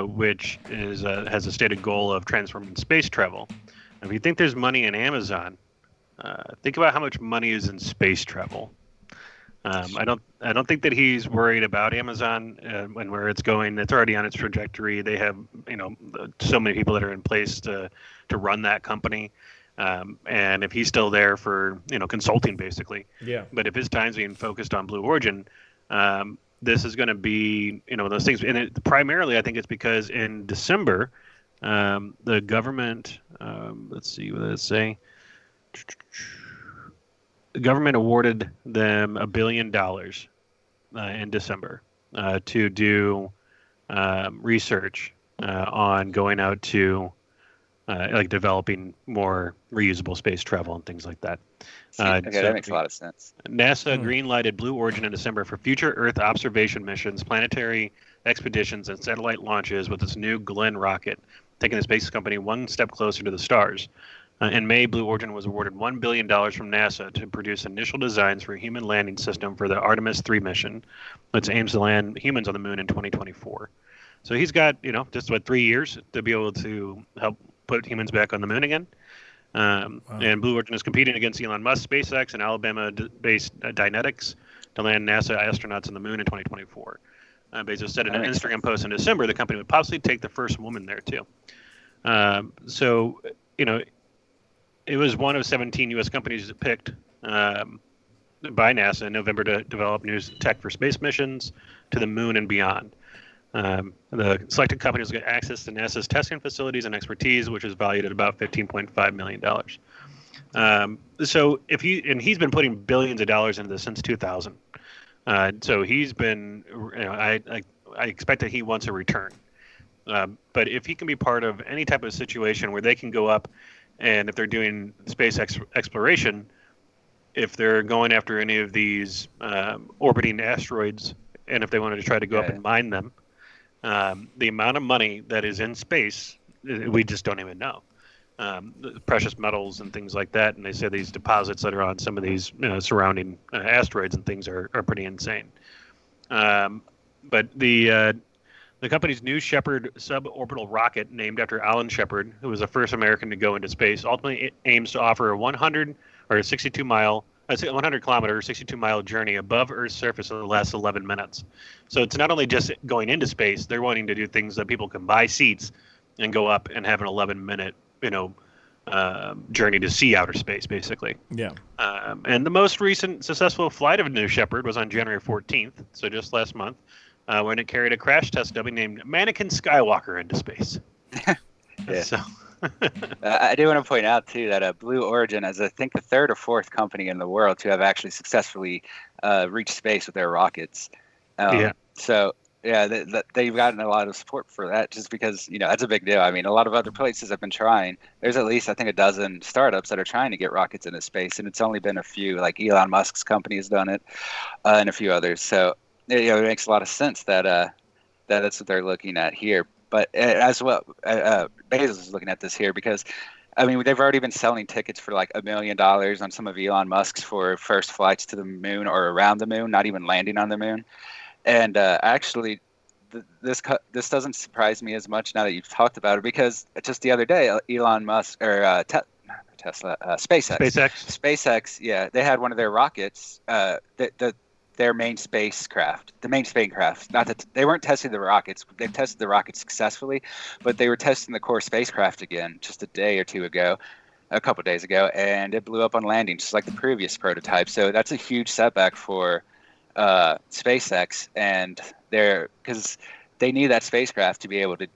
which is has a stated goal of transforming space travel. If you think there's money in Amazon, think about how much money is in space travel. I don't think that he's worried about Amazon and where it's going. It's already on its trajectory. They have so many people that are in place to run that company. And if he's still there for consulting basically, yeah. But if his time's being focused on Blue Origin, this is going to be those things. And primarily, I think it's because in December, the government. Let's see what does it say. The government awarded them $1 billion in December to do research on going out to developing more reusable space travel and things like that. Okay, that makes a lot of sense. NASA green-lighted Blue Origin in December for future Earth observation missions, planetary expeditions, and satellite launches with its new Glenn rocket, taking the space company one step closer to the stars. In May, Blue Origin was awarded $1 billion from NASA to produce initial designs for a human landing system for the Artemis 3 mission, which aims to land humans on the moon in 2024. So he's got, just 3 years to be able to help put humans back on the moon again. Wow. And Blue Origin is competing against Elon Musk, SpaceX, and Alabama-based Dynetics to land NASA astronauts on the moon in 2024. Bezos said in an Instagram post in December the company would possibly take the first woman there, too. It was one of 17 U.S. companies picked by NASA in November to develop new tech for space missions to the moon and beyond. The selected companies will get access to NASA's testing facilities and expertise, which is valued at about $15.5 million. So he's been putting billions of dollars into this since 2000. So he's been, I expect that he wants a return. But if he can be part of any type of situation where they can go up, and if they're doing space exploration, if they're going after any of these orbiting asteroids, and if they wanted to try to go up and mine them, the amount of money that is in space, we just don't even know. the precious metals and things like that. And they say these deposits that are on some of these surrounding asteroids and things are pretty insane. But the company's New Shepard suborbital rocket, named after Alan Shepard, who was the first American to go into space, ultimately aims to offer a 100 or 100 kilometer, 62 mile journey above Earth's surface in the last 11 minutes. So it's not only just going into space; they're wanting to do things that people can buy seats and go up and have an 11-minute, journey to see outer space, basically. Yeah. And the most recent successful flight of New Shepard was on January 14th, so just last month, when it carried a crash test dummy named Mannequin Skywalker into space. Yeah. So. I do want to point out too that Blue Origin is, I think, the third or fourth company in the world to have actually successfully reached space with their rockets. So yeah, they've gotten a lot of support for that, just because that's a big deal. I mean, a lot of other places have been trying. There's at least, I think, a dozen startups that are trying to get rockets into space, and it's only been a few. Like Elon Musk's company has done it, and a few others. So it makes a lot of sense that that's what they're looking at here. But as well, Bezos is looking at this here because, I mean, they've already been selling tickets for like $1 million on some of Elon Musk's for first flights to the moon or around the moon, not even landing on the moon. And actually, this doesn't surprise me as much now that you've talked about it, because just the other day, Elon Musk or Tesla, SpaceX, yeah, they had one of their rockets, their main spacecraft, not that they weren't testing the rockets. They've tested the rockets successfully, but they were testing the core spacecraft again just a couple of days ago, and it blew up on landing, just like the previous prototype. So that's a huge setback for SpaceX, and because they need that spacecraft to be able to.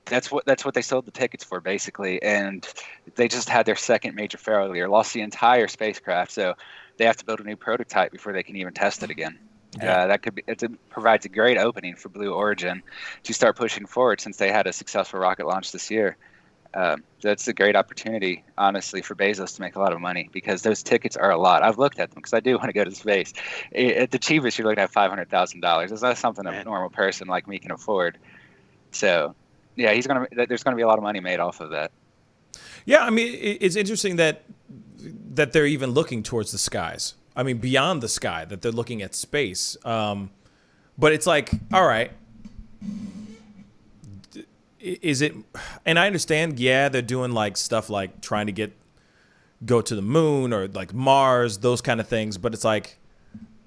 That's what they sold the tickets for, basically, and they just had their second major failure, lost the entire spacecraft. So they have to build a new prototype before they can even test it again. Yeah. It provides a great opening for Blue Origin to start pushing forward, since they had a successful rocket launch this year. That's a great opportunity, honestly, for Bezos to make a lot of money, because those tickets are a lot. I've looked at them because I do want to go to space. At the cheapest, you're looking at $500,000. It's not something a normal person like me can afford. So, yeah, there's gonna be a lot of money made off of that. Yeah, I mean, it's interesting that they're even looking towards the skies. I mean, beyond the sky, that they're looking at space. But it's like, all right, is it? And I understand, yeah, they're doing like stuff like trying to go to the moon or like Mars, those kind of things. But it's like,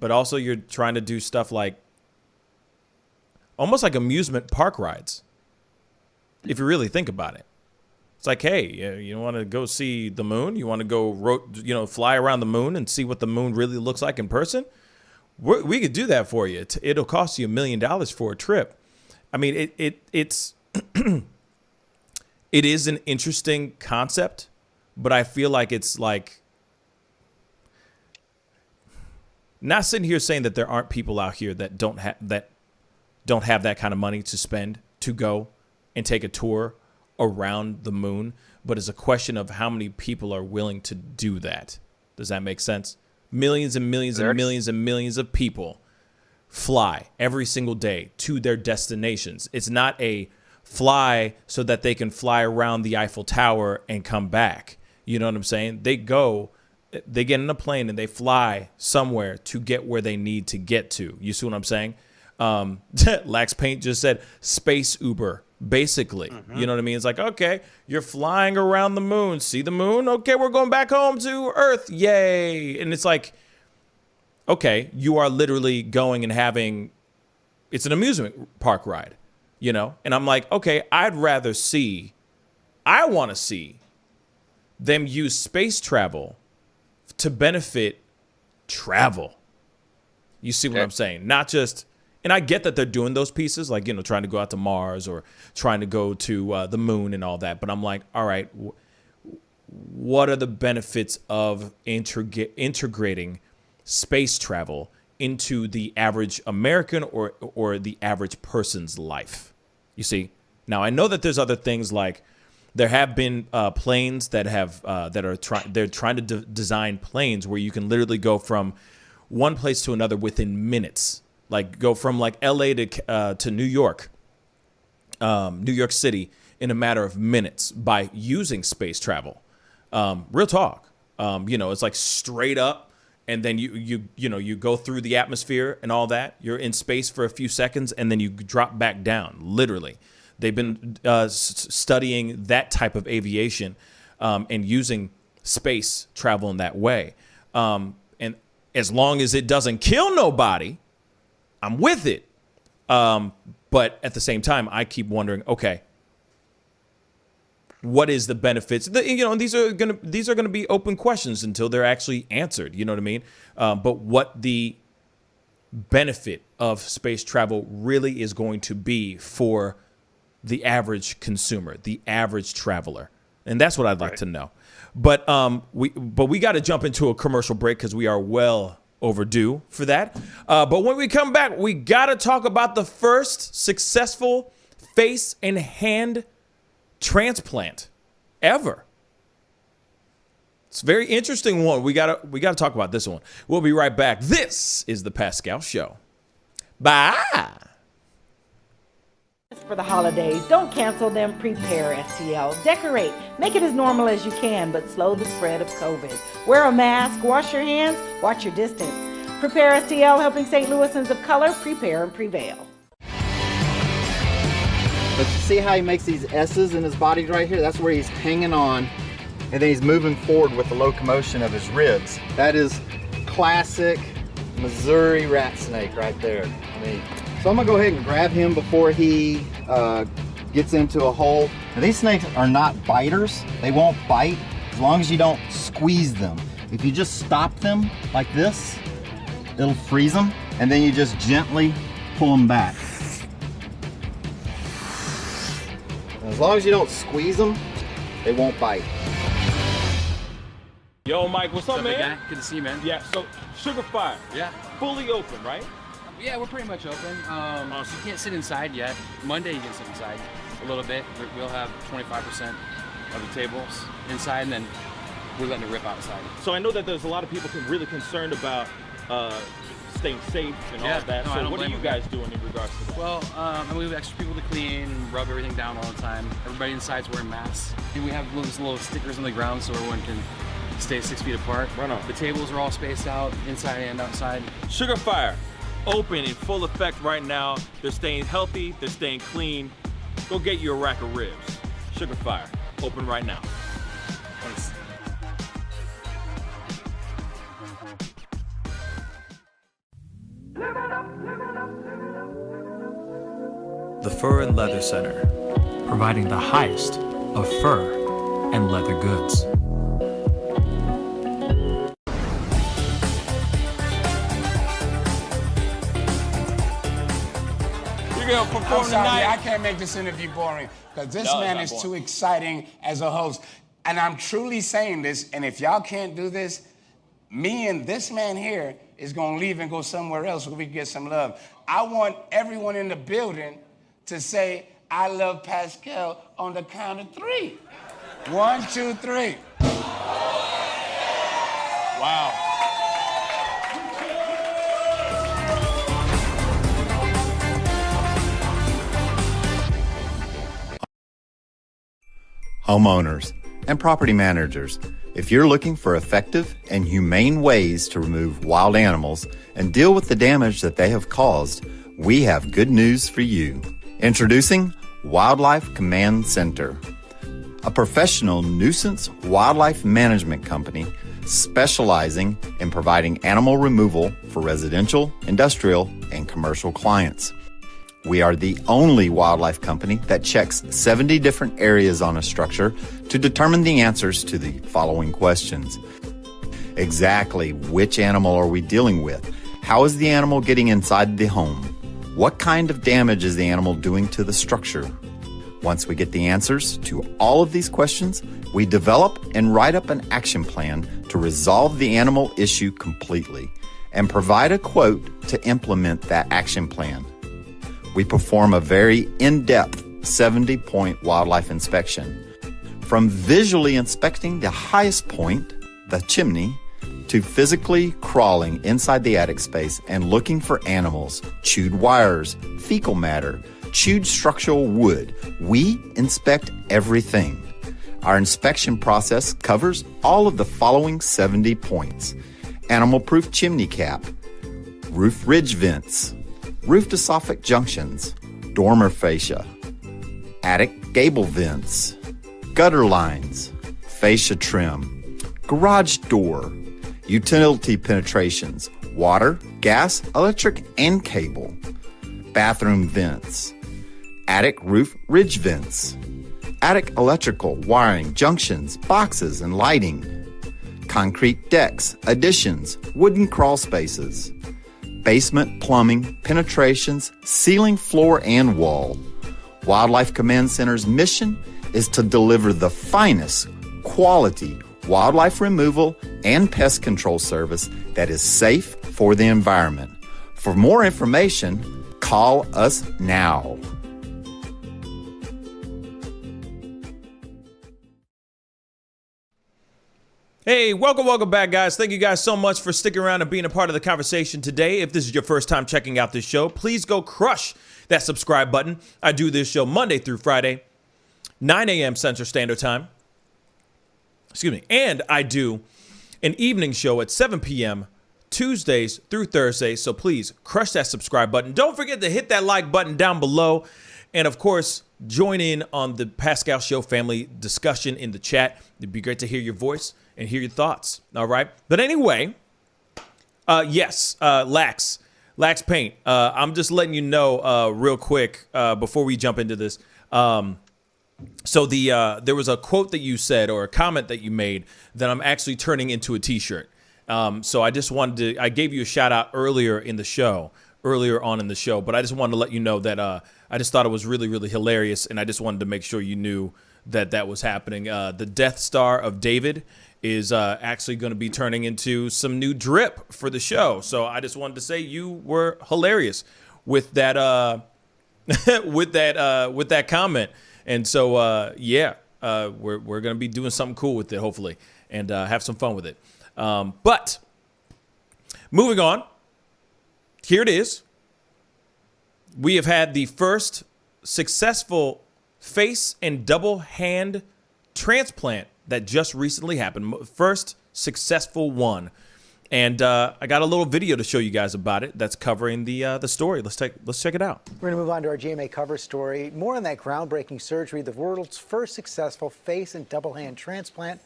but also you're trying to do stuff like almost like amusement park rides, if you really think about it. It's like, hey, you want to go see the moon? You want to go, fly around the moon and see what the moon really looks like in person? We could do that for you. It'll cost you $1 million for a trip. I mean, it's it is an interesting concept, but I feel like it's like not sitting here saying that there aren't people out here that don't have that kind of money to spend to go and take a tour around the moon, but it's a question of how many people are willing to do that. Does that make sense? Millions and millions and millions and millions of people fly every single day to their destinations. It's not a fly so that they can fly around the Eiffel Tower and come back. You know what I'm saying? They get in a plane and they fly somewhere to get where they need to get to. You see what I'm saying? Lax Paint just said space Uber. Basically, You know what I mean? It's like, okay, you're flying around the moon. See the moon? Okay, we're going back home to Earth. Yay. And it's like, okay, you are literally going and having, it's an amusement park ride, And I'm like, okay, I want to see them use space travel to benefit travel. You see what I'm saying? Not just, and I get that they're doing those pieces, like, trying to go out to Mars or trying to go to the moon and all that. But I'm like, all right, what are the benefits of integrating space travel into the average American or the average person's life? You see? Now, I know that there's other things, like there have been planes that they're trying to design planes where you can literally go from one place to another within minutes. Like go from like LA to New York City in a matter of minutes by using space travel. Real talk. It's like straight up, and then you go through the atmosphere and all that. You're in space for a few seconds, and then you drop back down. Literally, they've been studying that type of aviation and using space travel in that way. And as long as it doesn't kill nobody, I'm with it. But at the same time, I keep wondering, okay, what is the benefits? These are gonna be open questions until they're actually answered. You know what I mean? But what the benefit of space travel really is going to be for the average consumer, the average traveler, and that's what I'd like to know. But we got to jump into a commercial break because we are well overdue for that. But when we come back, we got to talk about the first successful face and hand transplant ever. It's a very interesting one. We gotta talk about this one. We'll be right back. This is the Pascal Show. Bye. For the holidays, don't cancel them. Prepare STL. Decorate. Make it as normal as you can, but slow the spread of COVID. Wear a mask. Wash your hands. Watch your distance. Prepare STL, helping St. Louisans of color prepare and prevail. But you see how he makes these S's in his body right here? That's where he's hanging on, and then he's moving forward with the locomotion of his ribs. That is classic Missouri rat snake right there. So I'm gonna go ahead and grab him before he gets into a hole. Now, these snakes are not biters. They won't bite as long as you don't squeeze them. If you just stop them like this, it'll freeze them, and then you just gently pull them back. As long as you don't squeeze them, they won't bite. Yo, Mike, what's up, man? Guy? Good to see you, man. Yeah, so Sugar Fire. Yeah. Fully open, right? Yeah, we're pretty much open. So you can't sit inside yet. Monday you can sit inside a little bit. We'll have 25% of the tables inside, and then we're letting it rip outside. So I know that there's a lot of people really concerned about staying safe and all that. No, so what are you guys doing in regards to that? Well, we have extra people to clean and rub everything down all the time. Everybody inside's wearing masks. And we have little stickers on the ground so everyone can stay 6 feet apart. Right on. The tables are all spaced out, inside and outside. Sugar Fire, open in full effect right now. They're staying healthy, they're staying clean. Go get you a rack of ribs. Sugar Fire, open right now. Thanks. The Fur and Leather Center, providing the highest of fur and leather goods. I'm sorry, I can't make this interview boring because this man is too exciting as a host. And I'm truly saying this, and if y'all can't do this, me and this man here is gonna leave and go somewhere else where we can get some love. I want everyone in the building to say, I love Pascal on the count of 3. 1, 2, 3. Wow. Homeowners and property managers, if you're looking for effective and humane ways to remove wild animals and deal with the damage that they have caused, we have good news for you. Introducing Wildlife Command Center, a professional nuisance wildlife management company specializing in providing animal removal for residential, industrial, and commercial clients. We are the only wildlife company that checks 70 different areas on a structure to determine the answers to the following questions. Exactly which animal are we dealing with? How is the animal getting inside the home? What kind of damage is the animal doing to the structure? Once we get the answers to all of these questions, we develop and write up an action plan to resolve the animal issue completely and provide a quote to implement that action plan. We perform a very in-depth 70-point wildlife inspection. From visually inspecting the highest point, the chimney, to physically crawling inside the attic space and looking for animals, chewed wires, fecal matter, chewed structural wood. We inspect everything. Our inspection process covers all of the following 70 points: animal-proof chimney cap, roof ridge vents, roof to soffit junctions, dormer fascia, attic gable vents, gutter lines, fascia trim, garage door, utility penetrations, water, gas, electric, and cable, bathroom vents, attic roof ridge vents, attic electrical, wiring, junctions, boxes, and lighting, concrete decks, additions, wooden crawl spaces, basement plumbing, penetrations, ceiling, floor, and wall. Wildlife Command Center's mission is to deliver the finest quality wildlife removal and pest control service that is safe for the environment. For more information, call us now. Hey, welcome back, guys. Thank you guys so much for sticking around and being a part of the conversation today. If this is your first time checking out this show, please go crush that subscribe button. I do this show Monday through Friday, 9 a.m. Central Standard Time. Excuse me. And I do an evening show at 7 p.m. Tuesdays through Thursdays. So please crush that subscribe button. Don't forget to hit that like button down below. And of course, join in on the Pascal Show family discussion in the chat. It'd be great to hear your voice and hear your thoughts. All right. But anyway, yes, Lax Paint. I'm just letting you know real quick before we jump into this. So there was a quote that you said or a comment that you made that I'm actually turning into a t-shirt. So I just wanted to, I gave you a shout out earlier on in the show, but I just wanted to let you know that I just thought it was really, really hilarious. And I just wanted to make sure you knew that that was happening. The Death Star of David is actually going to be turning into some new drip for the show. So I just wanted to say you were hilarious with that, with that comment. And so, yeah, we're going to be doing something cool with it, hopefully, and have some fun with it. But moving on, here it is. We have had the first successful face and double hand transplant that just recently happened. First successful one. And I got a little video to show you guys about it that's covering the story. Let's check it out. We're going to move on to our GMA cover story. More on that groundbreaking surgery, the world's first successful face and double hand transplant.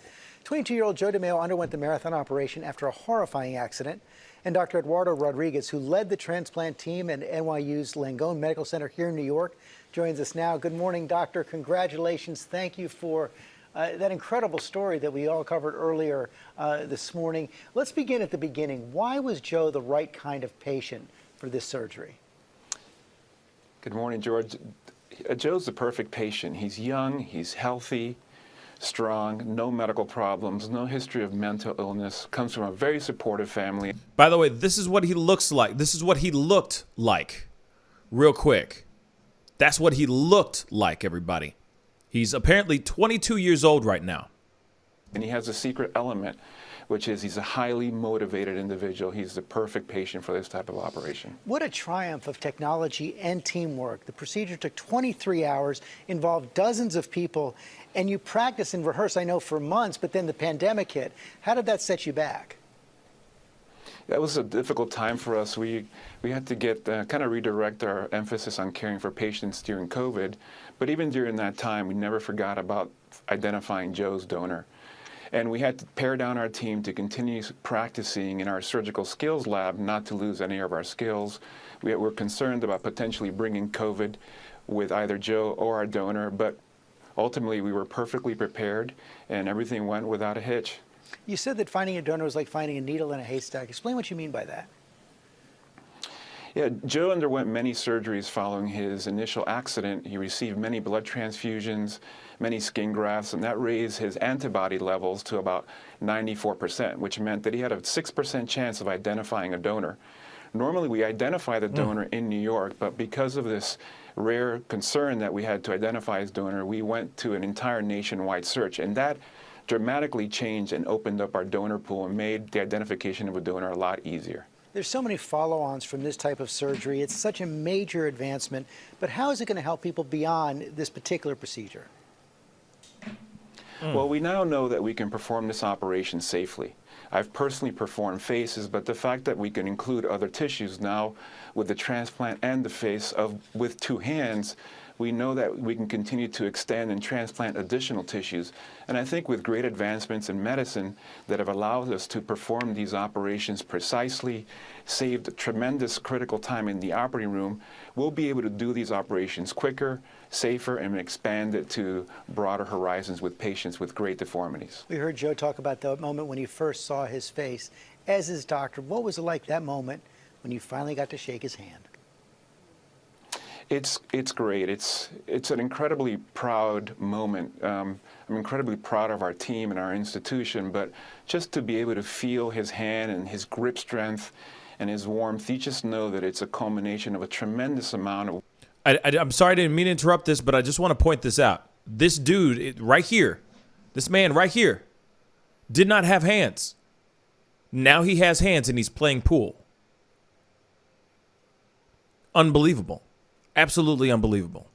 22-year-old Joe DeMeo underwent the marathon operation after a horrifying accident. And Dr. Eduardo Rodriguez, who led the transplant team at NYU's Langone Medical Center here in New York, joins us now. Good morning, doctor. Congratulations. Thank you for that incredible story that we all covered earlier this morning. Let's begin at the beginning. Why was Joe the right kind of patient for this surgery? Good morning, George. Joe's the perfect patient. He's young, he's healthy, strong, no medical problems, no history of mental illness, comes from a very supportive family. By the way, this is what he looks like. This is what he looked like. Real quick. That's what he looked like, everybody. He's apparently 22 years old right now. And he has a secret element, which is he's a highly motivated individual. He's the perfect patient for this type of operation. What a triumph of technology and teamwork. The procedure took 23 hours, involved dozens of people, and you practiced and rehearsed, I know, for months, but then the pandemic hit. How did that set you back? That was a difficult time for us. We had to get kind of redirect our emphasis on caring for patients during COVID. But even during that time, we never forgot about identifying Joe's donor. And we had to pare down our team to continue practicing in our surgical skills lab, not to lose any of our skills. We were concerned about potentially bringing COVID with either Joe or our donor, but ultimately we were perfectly prepared and everything went without a hitch. You said that finding a donor was like finding a needle in a haystack. Explain what you mean by that. Yeah, Joe underwent many surgeries following his initial accident. He received many blood transfusions, many skin grafts, and that raised his antibody levels to about 94%, which meant that he had a 6% chance of identifying a donor. Normally, we identify the donor in New York, but because of this rare concern that we had to identify his donor, we went to an entire nationwide search, and that dramatically changed and opened up our donor pool and made the identification of a donor a lot easier. There's so many follow-ons from this type of surgery. It's such a major advancement, but how is it going to help people beyond this particular procedure? Well, we now know that we can perform this operation safely. I've personally performed faces, but the fact that we can include other tissues now with the transplant and the face with 2 hands, we know that we can continue to extend and transplant additional tissues. And I think with great advancements in medicine that have allowed us to perform these operations precisely, saved tremendous critical time in the operating room, we'll be able to do these operations quicker, safer, and expand it to broader horizons with patients with great deformities. We heard Joe talk about the moment when he first saw his face. As his doctor, what was it like that moment when you finally got to shake his hand? It's great. It's an incredibly proud moment. I'm incredibly proud of our team and our institution, but just to be able to feel his hand and his grip strength and his warmth, you just know that it's a culmination of a tremendous amount of... I'm sorry, I didn't mean to interrupt this, but I just want to point this out. This dude right here, this man right here, did not have hands. Now he has hands and he's playing pool. Unbelievable. Absolutely unbelievable.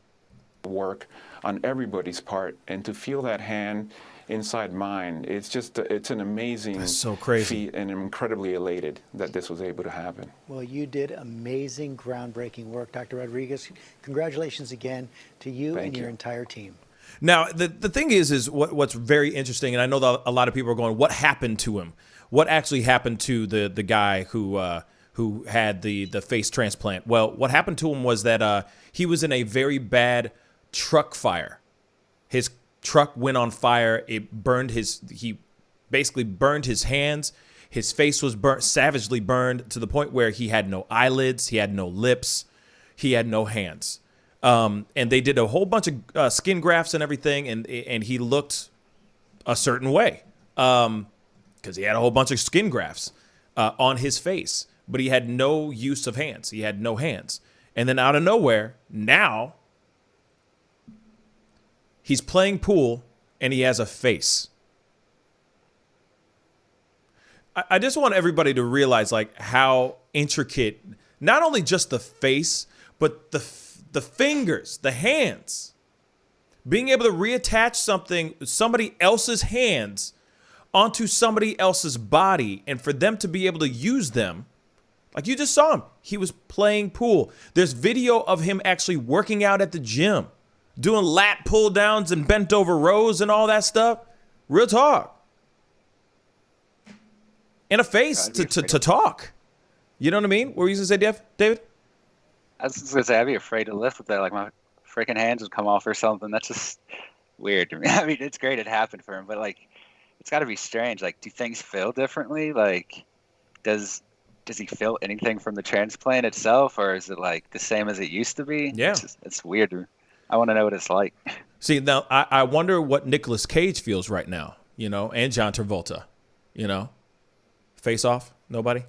Work on everybody's part, and to feel that hand inside mine, it's an amazing feat, and I'm incredibly elated that this was able to happen. Well, you did amazing, groundbreaking work, Dr. Rodriguez. Congratulations again to you and your entire team. Now, the thing is what's very interesting, and I know that a lot of people are going, what happened to him? What actually happened to the guy who had the face transplant? Well, what happened to him was that he was in a very bad truck fire. His truck went on fire. It burned he basically burned his hands. His face was burnt, savagely burned, to the point where he had no eyelids, he had no lips, he had no hands. And they did a whole bunch of skin grafts and everything, and he looked a certain way because he had a whole bunch of skin grafts on his face, but he had no use of hands. He had no hands. And then out of nowhere, now he's playing pool and he has a face. I just want everybody to realize like how intricate, not only just the face, but the fingers, the hands, being able to reattach somebody else's hands onto somebody else's body, and for them to be able to use them. Like you just saw him, he was playing pool. There's video of him actually working out at the gym, doing lat pull downs and bent over rows and all that stuff. Real talk. And a face to talk. You know what I mean? What were you going to say, David? I was just going to say, I'd be afraid to lift with that. Like my freaking hands would come off or something. That's just weird to me. I mean, it's great it happened for him, but like, it's got to be strange. Like, do things feel differently? Like, does he feel anything from the transplant itself, or is it like the same as it used to be? Yeah. It's weird. I want to know what it's like. See, now I wonder what Nicolas Cage feels right now, you know, and John Travolta, you know. Face Off? Nobody?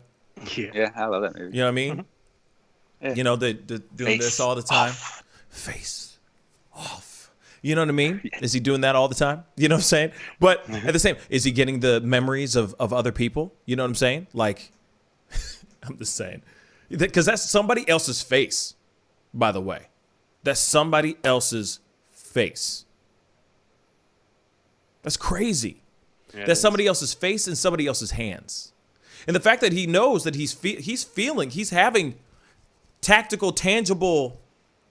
Yeah, I love that movie. You know what I mean? Mm-hmm. Yeah. You know, they're doing this all the time. Off. Face off. You know what I mean? Yeah. Is he doing that all the time? You know what I'm saying? But at the same, is he getting the memories of other people? You know what I'm saying? Like, I'm just saying. Because that's somebody else's face, by the way. That's somebody else's face. That's crazy. Yeah, that's somebody else's face and somebody else's hands. And the fact that he knows that he's having tactical, tangible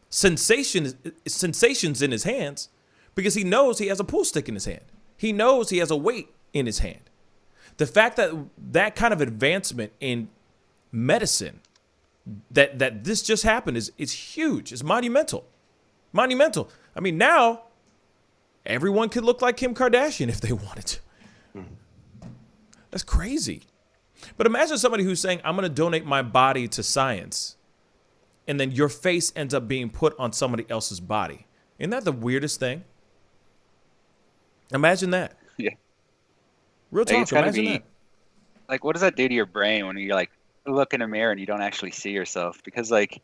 sensations in his hands, because he knows he has a pool stick in his hand. He knows he has a weight in his hand. The fact that kind of advancement in medicine, that this just happened is huge. It's monumental. Monumental. I mean, now everyone could look like Kim Kardashian if they wanted to. That's crazy. But imagine somebody who's saying, I'm going to donate my body to science, and then your face ends up being put on somebody else's body. Isn't that the weirdest thing? Imagine that. Yeah. Real talk, imagine that. Like, what does that do to your brain when you like look in a mirror and you don't actually see yourself? Because like,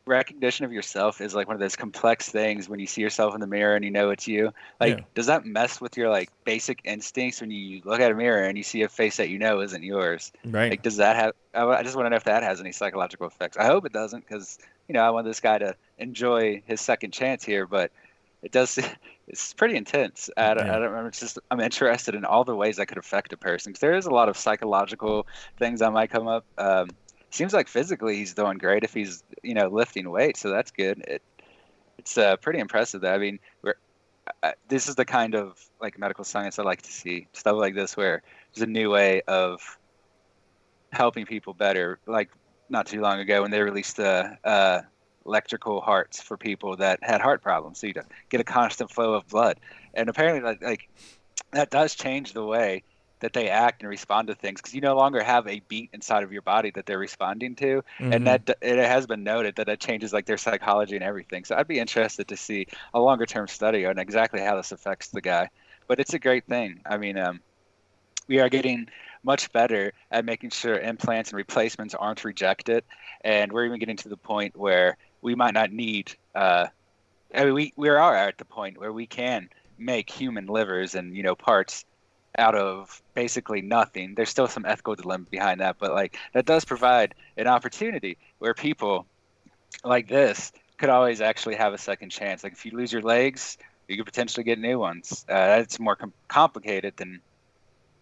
recognition of yourself is like one of those complex things when you see yourself in the mirror and you know it's you. Like, does that mess with your like basic instincts when you look at a mirror and you see a face that you know isn't yours? Right. Like, does that have? I just want to know if that has any psychological effects. I hope it doesn't, because I want this guy to enjoy his second chance here, but it does. It's pretty intense. I don't remember. It's just I'm interested in all the ways that could affect a person, because there is a lot of psychological things that might come up. Seems like physically he's doing great if he's lifting weight, so that's good. It's pretty impressive. That I mean, this is the kind of like medical science I like to see, stuff like this where there's a new way of helping people better. Like not too long ago when they released electrical hearts for people that had heart problems, so you get a constant flow of blood, and apparently like that does change the way that they act and respond to things, because you no longer have a beat inside of your body that they're responding to. And that it has been noted that it changes like their psychology and everything. So I'd be interested to see a longer term study on exactly how this affects the guy. But it's a great thing. I mean, we are getting much better at making sure implants and replacements aren't rejected, and we're even getting to the point where we might not need we are at the point where we can make human livers and parts out of basically nothing. There's still some ethical dilemma behind that, but like that does provide an opportunity where people like this could always actually have a second chance. Like if you lose your legs, you could potentially get new ones. It's more complicated than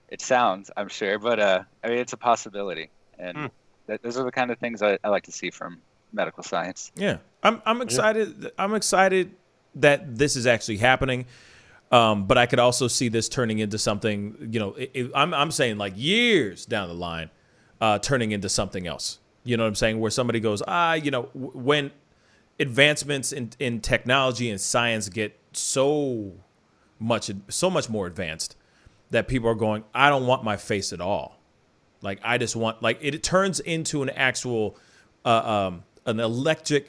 it sounds, I'm sure, but I mean it's a possibility, and those are the kind of things I like to see from medical science. Yeah, I'm excited. Yeah. I'm excited that this is actually happening. But I could also see this turning into something, I'm saying like years down the line, turning into something else. You know what I'm saying? Where somebody goes, when advancements in technology and science get so much more advanced that people are going, I don't want my face at all. Like, I just want, like, it turns into an actual, an elective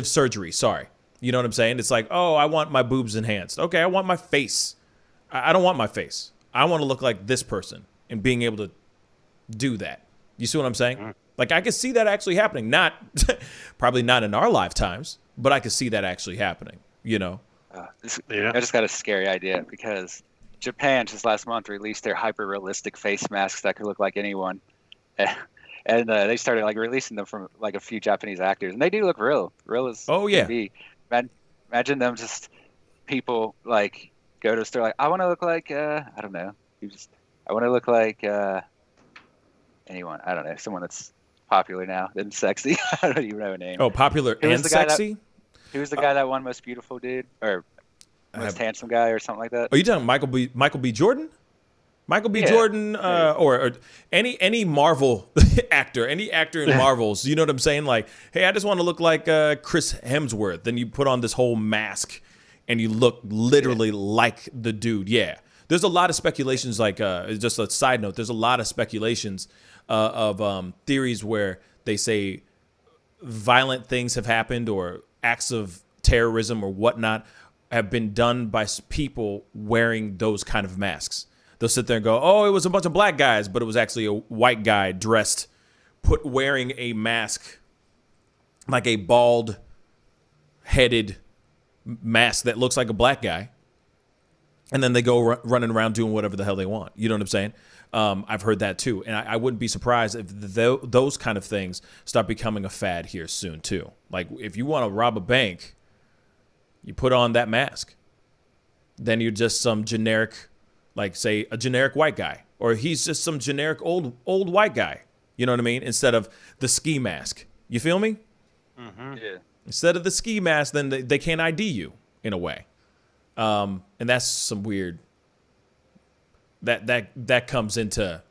surgery. Sorry. You know what I'm saying? It's like, oh, I want my boobs enhanced. Okay, I want my face. I don't want my face. I want to look like this person, and being able to do that. You see what I'm saying? Like, I could see that actually happening. Not probably not in our lifetimes, but I could see that actually happening. I just got a scary idea, because Japan just last month released their hyper-realistic face masks that could look like anyone. And they started like releasing them from like a few Japanese actors, and they do look real as can be. Imagine them just people like go to a store like, I want to look like I don't know, I want to look like anyone, I don't know, someone that's popular now and sexy. I don't even know a name. Oh, popular and sexy? Who's the guy that won most beautiful dude or most handsome guy or something like that? Are you talking Michael B. Jordan? Michael B. Jordan, or any Marvel actor, any actor in Marvels, you know what I'm saying? Like, hey, I just want to look like Chris Hemsworth. Then you put on this whole mask and you look literally like the dude. Yeah. There's a lot of speculations, like just a side note, there's a lot of speculations of theories where they say violent things have happened or acts of terrorism or whatnot have been done by people wearing those kind of masks. They'll sit there and go, oh, it was a bunch of black guys, but it was actually a white guy wearing a mask, like a bald-headed mask that looks like a black guy. And then they go running around doing whatever the hell they want. You know what I'm saying? I've heard that too. And I wouldn't be surprised if those kind of things start becoming a fad here soon too. Like if you want to rob a bank, you put on that mask. Then you're just some generic, like say a generic white guy, or he's just some generic old white guy. You know what I mean? Instead of the ski mask. You feel me? Mm-hmm. Yeah. Instead of the ski mask, then they can't ID you in a way. And that's some weird, that comes into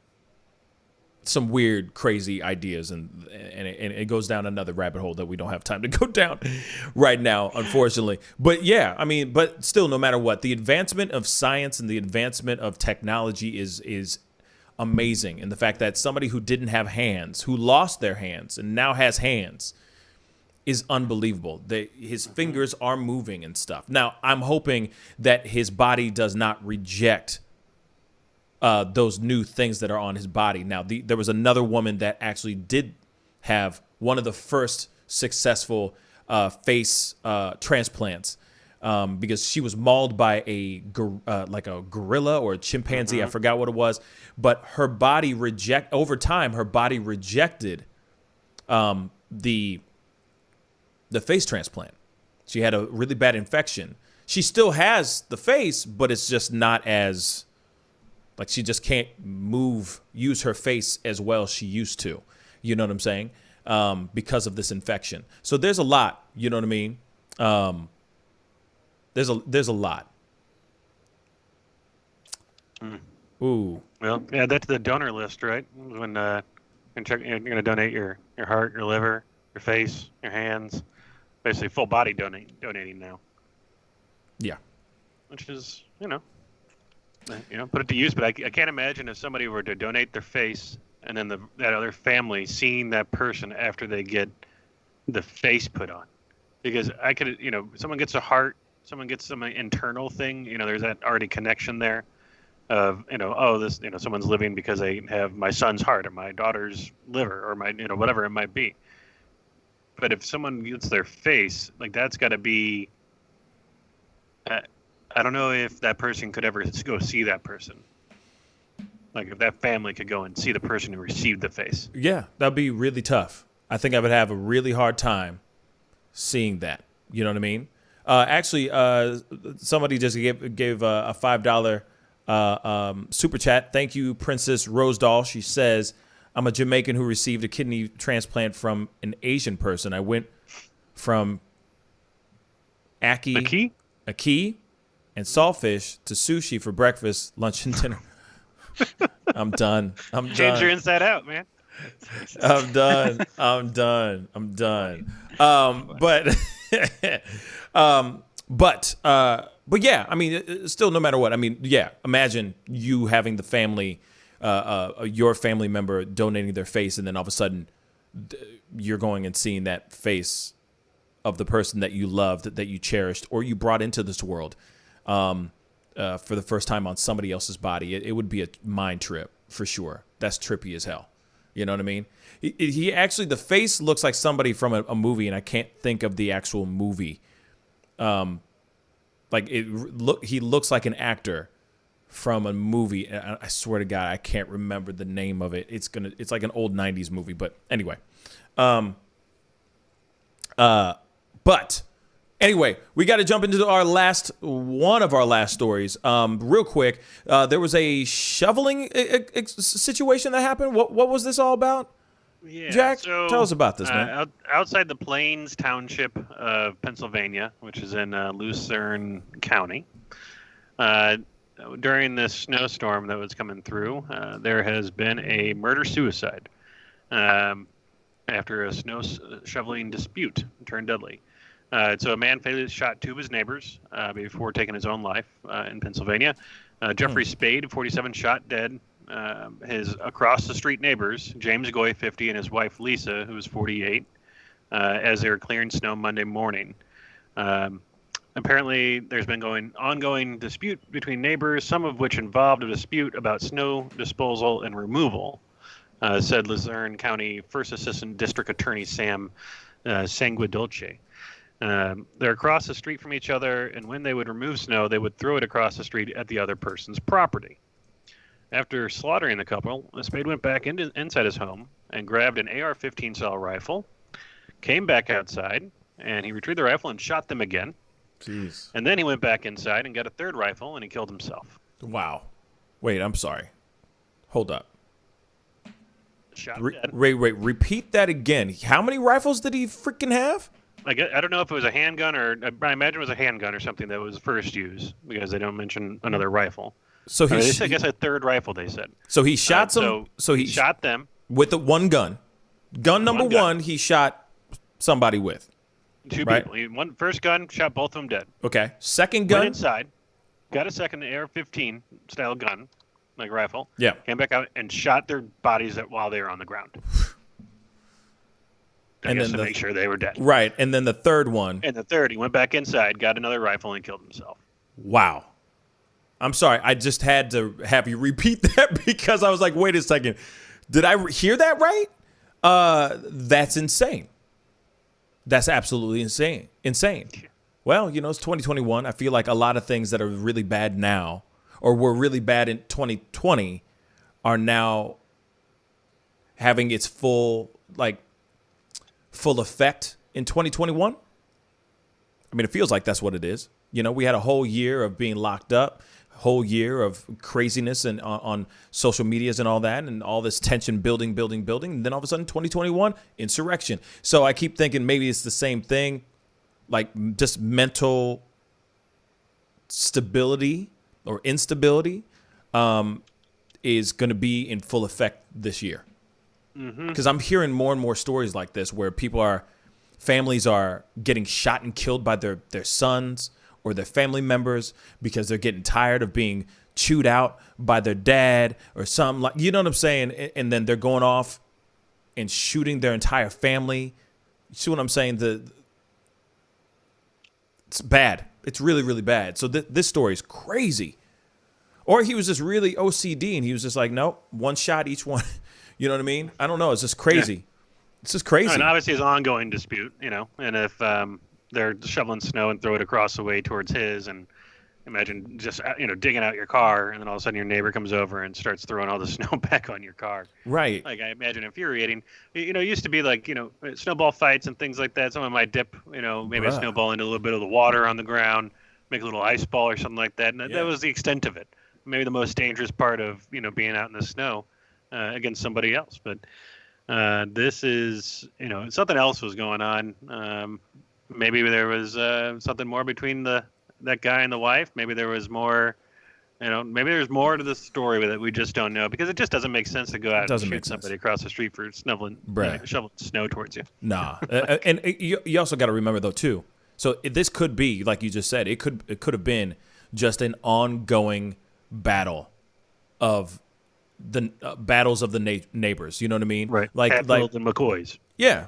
some weird, crazy ideas, and it goes down another rabbit hole that we don't have time to go down right now, unfortunately. But yeah, I mean, but still, no matter what, the advancement of science and the advancement of technology is amazing. And the fact that somebody who didn't have hands, who lost their hands and now has hands, is unbelievable. His fingers are moving and stuff. Now, I'm hoping that his body does not reject those new things that are on his body. Now, there was another woman that actually did have one of the first successful face transplants because she was mauled by like a gorilla or a chimpanzee. I forgot what it was, but her body over time her body rejected the face transplant. She had a really bad infection. She still has the face, but it's just not as, like, she just can't use her face as well as she used to. You know what I'm saying? Because of this infection. So there's a lot, you know what I mean? There's a lot. Ooh. Well, yeah, that's the donor list, right? When you're going to donate your heart, your liver, your face, your hands, basically full body donating now. Yeah. Which is, put it to use. But I can't imagine if somebody were to donate their face and then that other family seeing that person after they get the face put on. Because I could, someone gets a heart, someone gets some internal thing, there's that already connection there of, someone's living because they have my son's heart or my daughter's liver or my, whatever it might be. But if someone gets their face, like, that's got to be, I don't know if that person could ever go see that person. Like, if that family could go and see the person who received the face. Yeah, that'd be really tough. I think I would have a really hard time seeing that. You know what I mean? Actually, somebody just gave a $5 super chat. Thank you, Princess Rose Doll. She says, I'm a Jamaican who received a kidney transplant from an Asian person. I went from ackee and saltfish to sushi for breakfast, lunch, and dinner. I'm done. Change your inside out, man. I'm done. But yeah, I mean, still, no matter what, I mean, yeah, imagine you having the family, your family member donating their face, and then all of a sudden you're going and seeing that face of the person that you loved, that you cherished, or you brought into this world for the first time on somebody else's body. It would be a mind trip for sure. That's trippy as hell. You know what I mean? He actually, the face looks like somebody from a movie, and I can't think of the actual movie. He looks like an actor from a movie. I swear to God, I can't remember the name of it. It's like an old 90s movie, but anyway. But anyway, we got to jump into one of our last stories. Real quick, there was a shoveling situation that happened. What was this all about? Yeah, Jack, so, tell us about this, man. Outside the Plains Township of Pennsylvania, which is in Lucerne County, during this snowstorm that was coming through, there has been a murder-suicide after a snow shoveling dispute turned deadly. So a man fatally shot two of his neighbors before taking his own life in Pennsylvania. Jeffrey Spade, 47, shot dead his across-the-street neighbors, James Goy, 50, and his wife, Lisa, who was 48, as they were clearing snow Monday morning. Apparently, there's been ongoing dispute between neighbors, some of which involved a dispute about snow disposal and removal, said Luzerne County First Assistant District Attorney Sam Sanguidolce. They're across the street from each other, and when they would remove snow, they would throw it across the street at the other person's property. After slaughtering the couple, Spade went back inside his home and grabbed an AR-15 style rifle, came back outside, and he retrieved the rifle and shot them again. Jeez. And then he went back inside and got a third rifle, and he killed himself. Wow. Wait, I'm sorry. Hold up. Shot dead. Wait, repeat that again. How many rifles did he freaking have? I don't know if it was a handgun or I imagine it was a handgun or something that was first used because they don't mention another rifle. So they said, I guess a third rifle. They said. So he shot some. So he shot them with the one gun. Gun number one. He shot somebody with. Two people. First gun shot both of them dead. Okay. Second gun. Went inside, got a second AR-15 style gun, like rifle. Yeah. Came back out and shot their bodies while they were on the ground. I guess to make sure they were dead. Right, and then the third one. And the third, he went back inside, got another rifle, and killed himself. Wow. I'm sorry, I just had to have you repeat that because I was like, wait a second. Did I hear that right? That's insane. That's absolutely insane. Well, you know, it's 2021. I feel like a lot of things that are really bad now, or were really bad in 2020, are now having its full effect in 2021. I mean, it feels like that's what it is. You know, we had a whole year of being locked up, whole year of craziness and on social medias and all that, and all this tension building. And then all of a sudden, 2021, insurrection. So I keep thinking maybe it's the same thing, like just mental stability or instability is going to be in full effect this year. Because I'm hearing more and more stories like this where families are getting shot and killed by their sons or their family members because they're getting tired of being chewed out by their dad or something, like, you know what I'm saying? And then they're going off and shooting their entire family. You see what I'm saying? It's bad. It's really, really bad. So this story is crazy. Or he was just really OCD and he was just like, nope, one shot each one. You know what I mean? I don't know. It's just crazy. Yeah. It's just crazy. And obviously it's an ongoing dispute, you know, and if they're shoveling snow and throw it across the way towards his, and imagine just, you know, digging out your car, and then all of a sudden your neighbor comes over and starts throwing all the snow back on your car. Right. Like, I imagine infuriating. You know, it used to be like, you know, snowball fights and things like that. Someone might dip, you know, maybe a snowball into a little bit of the water on the ground, make a little ice ball or something like that. And that was the extent of it. Maybe the most dangerous part of, you know, being out in the snow against somebody else. But this is, you know, something else was going on. Maybe there was something more between that guy and the wife. Maybe there was more, you know, maybe there's more to the story that we just don't know, because it just doesn't make sense to go out and shoot somebody across the street for shoveling snow towards you. Nah. And you also got to remember, though, too. So this could be, like you just said, it could have been just an ongoing battle of the battles of the neighbors. You know what I mean? Right. Like Hatfields and McCoys. Yeah.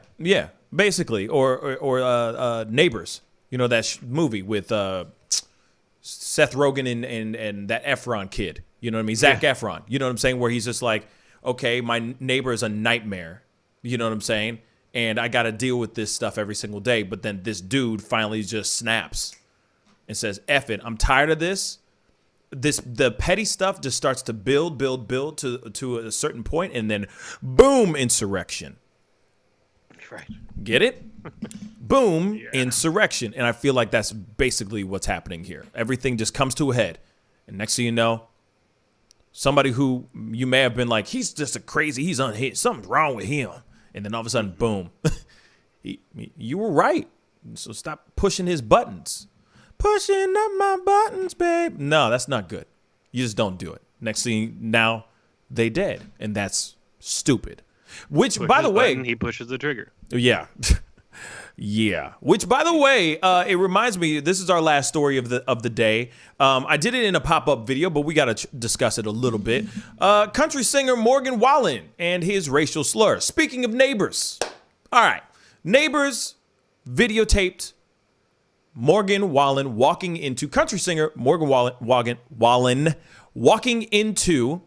Basically, or Neighbors. You know that movie with Seth Rogen and that Efron kid. You know what I mean? Zac Efron. You know what I'm saying? Where he's just like, okay, my neighbor is a nightmare. You know what I'm saying? And I got to deal with this stuff every single day. But then this dude finally just snaps and says, F it. I'm tired of this. The petty stuff just starts to build to a certain point, and then boom, insurrection. Right. Get it? Boom, insurrection. And I feel like that's basically what's happening here. Everything just comes to a head. And next thing you know, somebody who you may have been like, he's just he's unhinged, something's wrong with him. And then all of a sudden, boom. You were right. So stop pushing his buttons. Pushing up my buttons, babe. No, that's not good. You just don't do it. Next thing, now they dead. And that's stupid. Which, by the way, he pushes the trigger. Yeah. Yeah. Which, by the way, it reminds me, this is our last story of the day. I did it in a pop-up video, but we got to discuss it a little bit. Country singer Morgan Wallen and his racial slur. Speaking of neighbors. All right. Neighbors videotaped Morgan Wallen walking into country singer Morgan Wallen walking into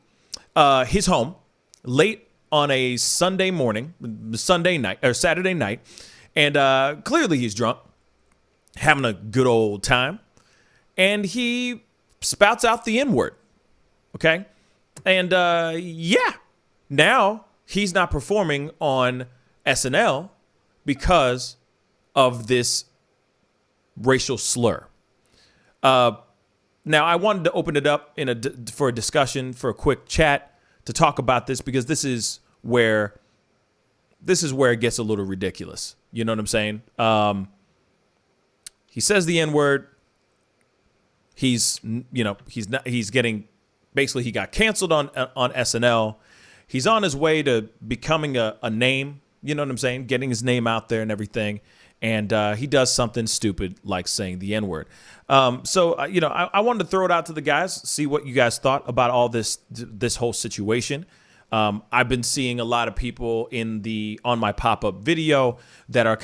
his home late on a Saturday night, and clearly he's drunk, having a good old time, and he spouts out the N-word. Okay, and now he's not performing on SNL because of this racial slur. Now, I wanted to open it up for a discussion, for a quick chat, to talk about this, because this is where it gets a little ridiculous. You know what I'm saying? He says the N-word. He's getting, basically, he got canceled on SNL. He's on his way to becoming a name. You know what I'm saying? Getting his name out there and everything. And he does something stupid like saying the N-word. So I wanted to throw it out to the guys, see what you guys thought about all this whole situation. I've been seeing a lot of people on my pop-up video that are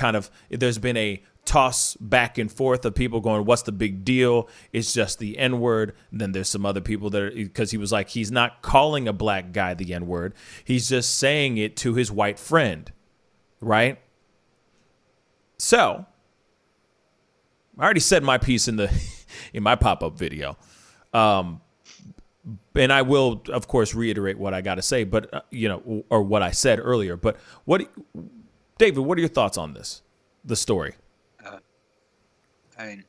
there's been a toss back and forth of people going, what's the big deal? It's just the N-word. Then there's some other people that are, because he was like, he's not calling a black guy the N-word. He's just saying it to his white friend, right? So I already said my piece in the in my pop-up video. And I will, of course, reiterate what I got to say, but, or what I said earlier. But David, what are your thoughts on this, the story? I mean,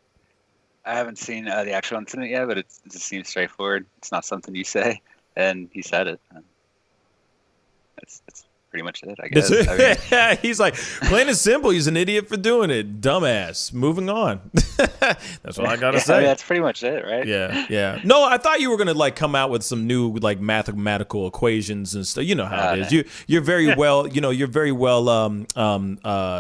I haven't seen the actual incident yet, but it just seems straightforward. It's not something you say, and he said it. That's pretty much it, I guess. I mean, he's like, plain and simple, he's an idiot for doing it. Dumbass. Moving on. That's what I got to say. I mean, that's pretty much it, right? Yeah. No, I thought you were going to come out with some new mathematical equations and stuff. You know how it is. You're very well, you're very well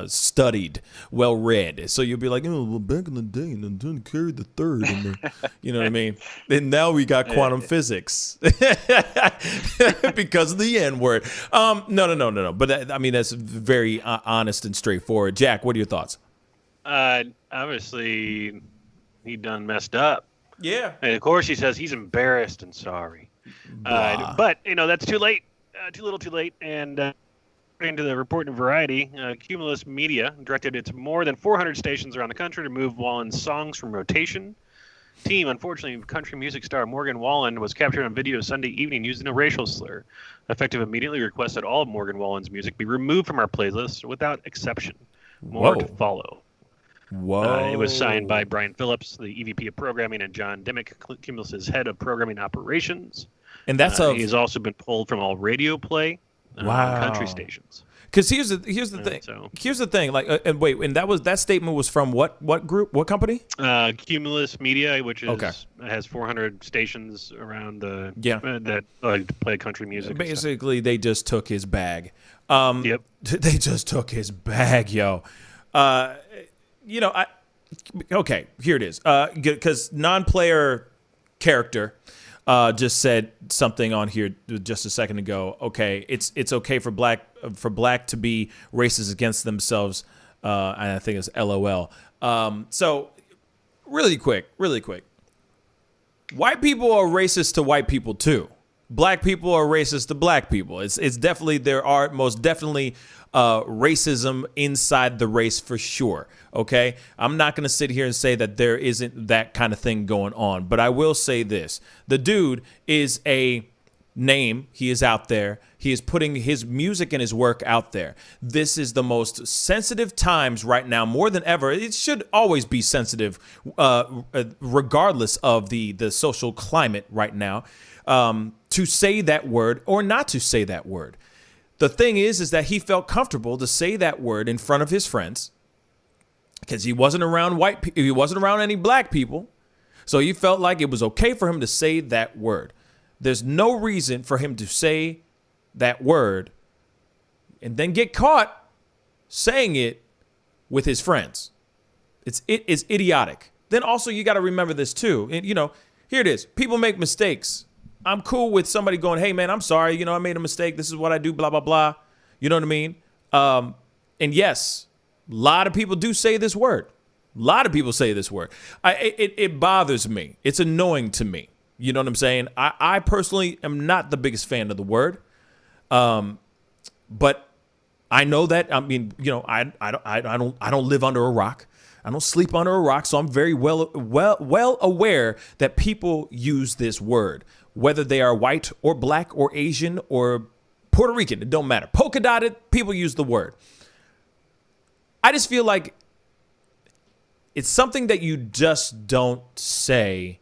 studied, well read. So you'll be like, oh, well, back in the day, and then carried the third. And you know what I mean? And now we got quantum physics because of the N-word. No. But that's very honest and straightforward. Jack, what are your thoughts? Obviously, he done messed up. Yeah. And of course, he says he's embarrassed and sorry. But that's too late. Too little, too late. And according to the report in Variety, Cumulus Media directed its more than 400 stations around the country to move Wallen's songs from rotation. Unfortunately, country music star Morgan Wallen was captured on video Sunday evening using a racial slur. Effective immediately requested all of Morgan Wallen's music be removed from our playlist without exception. More to follow. Whoa. It was signed by Brian Phillips, the EVP of Programming, and John Dimmick, Cumulus's head of Programming Operations. And that's he's also been pulled from all radio play on country stations. Because here's the thing. Here's the thing. And that statement was from what group? What company? Cumulus Media, which has 400 stations around that play country music. Basically, they just took his bag. Yep. They just took his bag, yo. Okay, here it is. Because non-player character just said something on here just a second ago. Okay, it's okay for black to be racist against themselves, and I think it's LOL. So really quick, white people are racist to white people too. Black people are racist to black people. It's definitely, there are most definitely racism inside the race for sure. Okay, I'm not going to sit here and say that there isn't that kind of thing going on, but I will say this: the dude is a name. He is out there. He is putting his music and his work out there. This is the most sensitive times right now, more than ever. It should always be sensitive, regardless of the social climate right now, to say that word or not to say that word. The thing is that he felt comfortable to say that word in front of his friends because he wasn't around he wasn't around any black people. So he felt like it was okay for him to say that word. There's no reason for him to say that word and then get caught saying it with his friends. It is idiotic. Then also you got to remember this too. And, here it is. People make mistakes. I'm cool with somebody going, hey, man, I'm sorry. I made a mistake. This is what I do, blah, blah, blah. You know what I mean? And yes, a lot of people do say this word. A lot of people say this word. It bothers me. It's annoying to me. You know what I'm saying? I personally am not the biggest fan of the word. But I know that, I don't live under a rock. I don't sleep under a rock. So I'm very well aware that people use this word, whether they are white or black or Asian or Puerto Rican. It don't matter. Polka dotted, people use the word. I just feel like it's something that you just don't say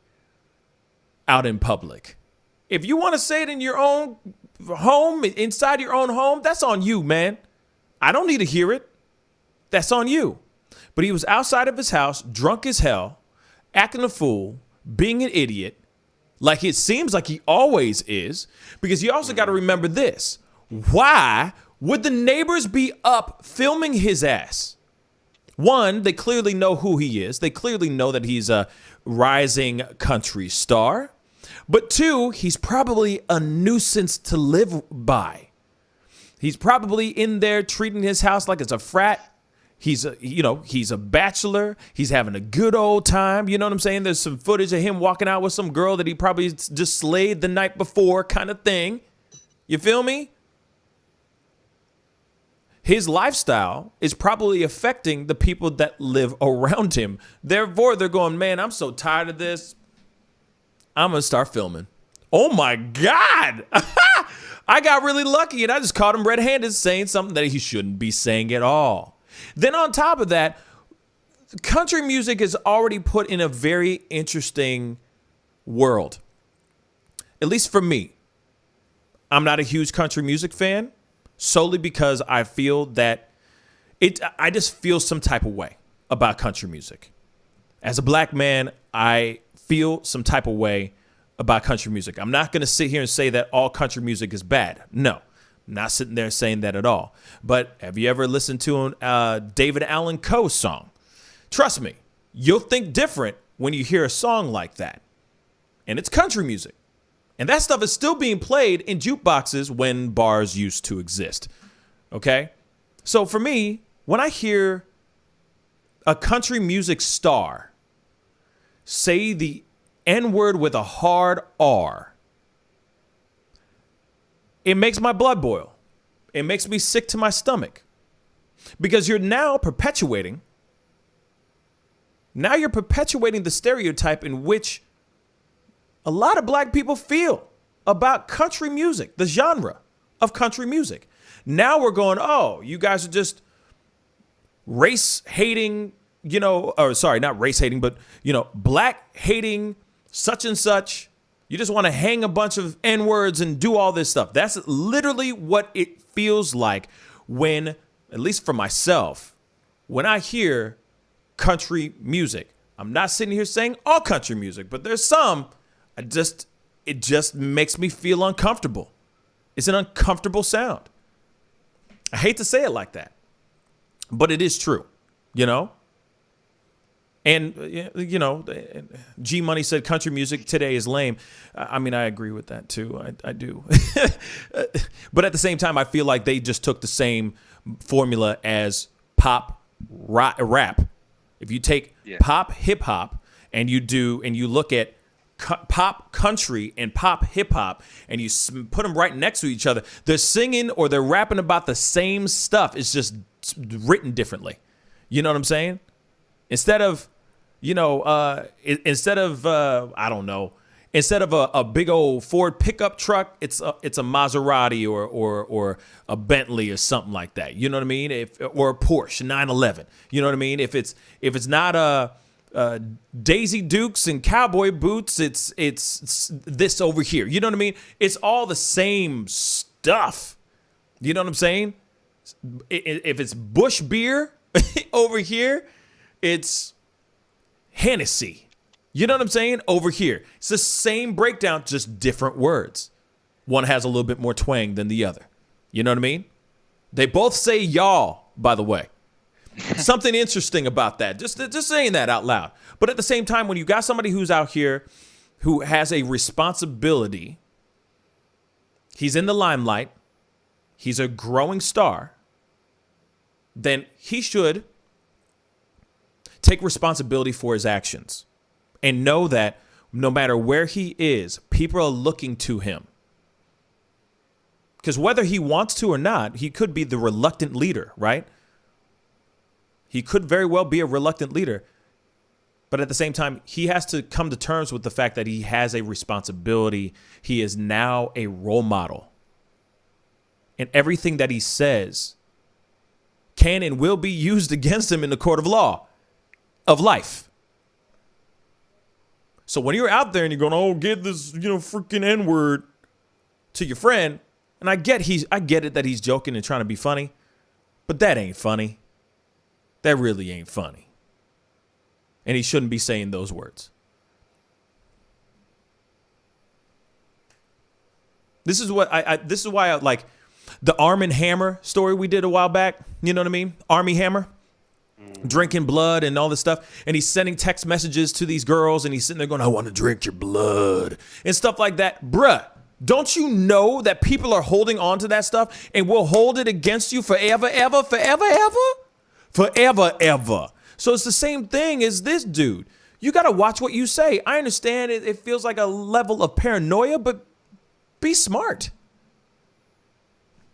out in public. If you want to say it in your own home, inside your own home, that's on you, man. I don't need to hear it. That's on you. But he was outside of his house, drunk as hell, acting a fool, being an idiot, like it seems like he always is, because you also got to remember this. Why would the neighbors be up filming his ass? One, they clearly know who he is. They clearly know that he's a rising country star. But two, he's probably a nuisance to live by. He's probably in there treating his house like it's a frat. He's a bachelor. He's having a good old time. You know what I'm saying? There's some footage of him walking out with some girl that he probably just slayed the night before kind of thing. You feel me? His lifestyle is probably affecting the people that live around him. Therefore, they're going, man, I'm so tired of this. I'm going to start filming. Oh, my God. I got really lucky, and I just caught him red-handed saying something that he shouldn't be saying at all. Then on top of that, country music is already put in a very interesting world. At least for me. I'm not a huge country music fan, solely because I feel that I just feel some type of way about country music. As a black man, I feel some type of way about country music. I'm not going to sit here and say that all country music is bad. No. Not sitting there saying that at all. But have you ever listened to a David Allan Coe song? Trust me, you'll think different when you hear a song like that. And it's country music. And that stuff is still being played in jukeboxes when bars used to exist. Okay? So for me, when I hear a country music star say the N-word with a hard R, it makes my blood boil. It makes me sick to my stomach. Because you're now perpetuating the stereotype in which a lot of black people feel about country music, the genre of country music. Now we're going, oh, you guys are just race hating, not race hating, but, black hating such and such. You just want to hang a bunch of N-words and do all this stuff. That's literally what it feels like when, at least for myself, when I hear country music. I'm not sitting here saying all country music, but there's some, it just makes me feel uncomfortable. It's an uncomfortable sound. I hate to say it like that, but it is true, And, G Money said country music today is lame. I mean, I agree with that, too. I do. But at the same time, I feel like they just took the same formula as pop rap. If you take pop hip hop and you look at pop country and pop hip hop and you put them right next to each other, they're singing or they're rapping about the same stuff. It's just written differently. You know what I'm saying? Instead of a big old Ford pickup truck, it's a Maserati or a Bentley or something like that. You know what I mean? Or a Porsche 911. You know what I mean? If it's not a Daisy Dukes and cowboy boots, it's this over here. You know what I mean? It's all the same stuff. You know what I'm saying? If it's Busch beer over here, it's Hennessy. You know what I'm saying? Over here. It's the same breakdown, just different words. One has a little bit more twang than the other. You know what I mean? They both say y'all, by the way. Something interesting about that. Just saying that out loud. But at the same time, when you got somebody who's out here who has a responsibility, he's in the limelight, he's a growing star, then he should take responsibility for his actions and know that no matter where he is, people are looking to him. Because whether he wants to or not, he could be the reluctant leader, right? He could very well be a reluctant leader. But at the same time, he has to come to terms with the fact that he has a responsibility. He is now a role model. And everything that he says can and will be used against him in the court of law. Of life. So when you're out there and you're going, oh, get this, freaking N-word to your friend, and I get it that he's joking and trying to be funny, but that ain't funny. That really ain't funny. And he shouldn't be saying those words. This is why I like the Arm & Hammer story we did a while back. You know what I mean? Army Hammer. Drinking blood and all this stuff. And he's sending text messages to these girls and he's sitting there going, I want to drink your blood and stuff like that. Bruh, don't you know that people are holding on to that stuff and will hold it against you forever, ever, forever, ever? Forever, ever. So it's the same thing as this dude. You got to watch what you say. I understand it feels like a level of paranoia, but be smart.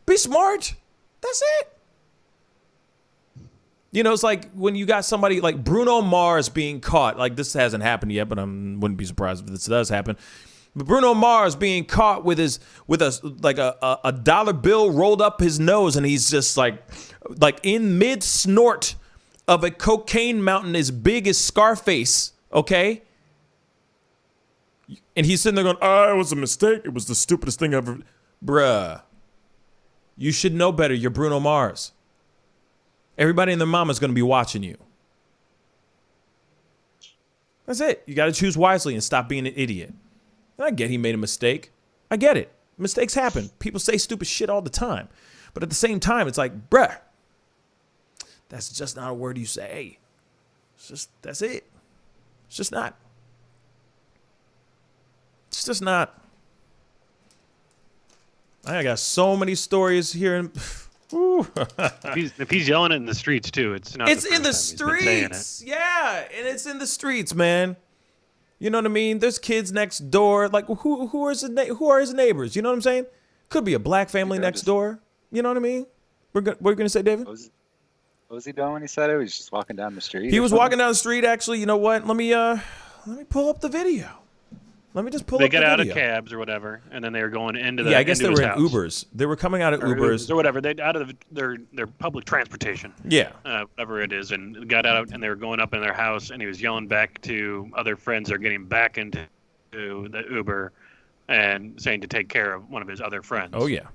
Be smart. That's it. You know, it's like when you got somebody like Bruno Mars being caught. Like, this hasn't happened yet, but I wouldn't be surprised if this does happen. But Bruno Mars being caught with a dollar bill rolled up his nose, and he's just like in mid snort of a cocaine mountain as big as Scarface. Okay, and he's sitting there going, "Oh, it was a mistake. It was the stupidest thing ever." Bruh, you should know better. You're Bruno Mars. Everybody and their mama's going to be watching you. That's it. You got to choose wisely and stop being an idiot. And I get he made a mistake. I get it. Mistakes happen. People say stupid shit all the time. But at the same time, it's like, bruh, that's just not a word you say. It's just, that's it. It's just not. It's just not. I got so many stories here. If he's yelling it in the streets too, it's not. It's in the streets, yeah, and it's in the streets, man. You know what I mean? There's kids next door. Like, who are his neighbors? You know what I'm saying? Could be a black family next door. You know what I mean? What are you gonna say, David? What was he doing when he said it? He was just walking down the street. He was walking down the street. Actually, you know what? Let me pull up the video. Let me just pull up the video. They got out of cabs or whatever, and then they were going into the. Yeah, I guess they were in house. Ubers. They were coming out of Ubers or whatever. They out of their public transportation. Yeah. Whatever it is, and got out, and they were going up in their house, and he was yelling back to other friends that are getting back into the Uber, and saying to take care of one of his other friends. Oh yeah.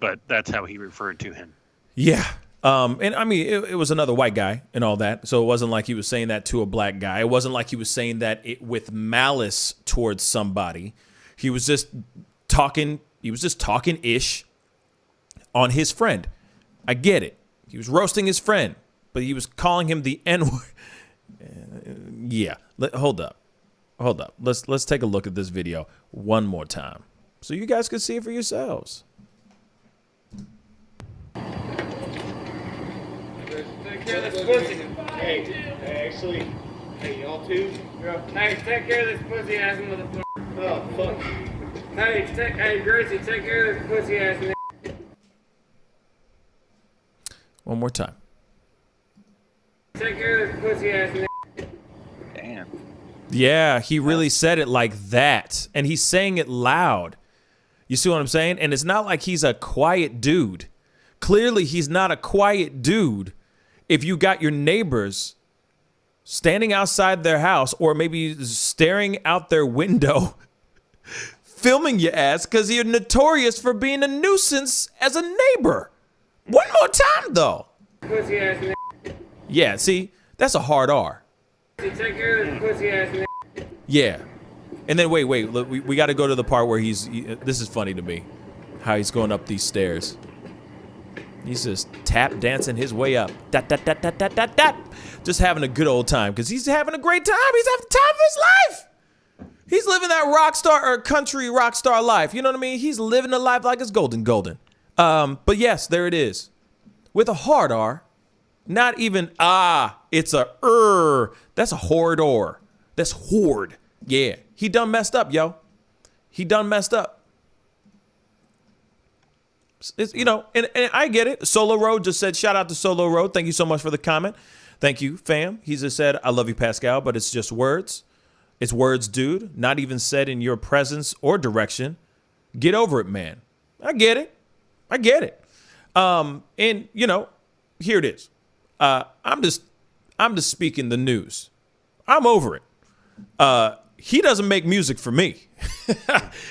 But that's how he referred to him. Yeah. And I mean, it was another white guy and all that. So it wasn't like he was saying that to a black guy. It wasn't like he was saying that with malice towards somebody. He was just talking. He was just talking ish on his friend. I get it. He was roasting his friend, but he was calling him the N-word. Yeah. Hold up. Let's take a look at this video one more time so you guys can see it for yourselves. Take care of this pussy. Hey, actually, hey, y'all too? Hey, take care of this pussy ass motherfucker. Oh, fuck. Hey, Gracie, take care of this pussy ass nigga. One more time. Take care of this pussy ass nigga. Damn. Yeah, he really said it like that. And he's saying it loud. You see what I'm saying? And it's not like he's a quiet dude. Clearly, he's not a quiet dude. If you got your neighbors standing outside their house or maybe staring out their window, filming your ass because you're notorious for being a nuisance as a neighbor. One more time, though. Pussy ass nigga. Yeah, see, that's a hard R. Take care of this pussy ass nigga. Yeah. And then, wait, look, we got to go to the part where this is funny to me, how he's going up these stairs. He's just tap dancing his way up. Just having a good old time because he's having a great time. He's having the time of his life. He's living that rock star or country rock star life. You know what I mean? He's living a life like it's golden. But yes, there it is. With a hard R. Not even, it's a That's a horde. That's horde. Yeah. He done messed up, yo. He done messed up. It's, you know, and I get it. Solo Road just said, shout out to Solo Road. Thank you so much for the comment. Thank you, fam. He just said, I love you, Pascal, but it's just words. It's words, dude. Not even said in your presence or direction. Get over it, man. I get it. And, you know, here it is. I'm just speaking the news. I'm over it. He doesn't make music for me.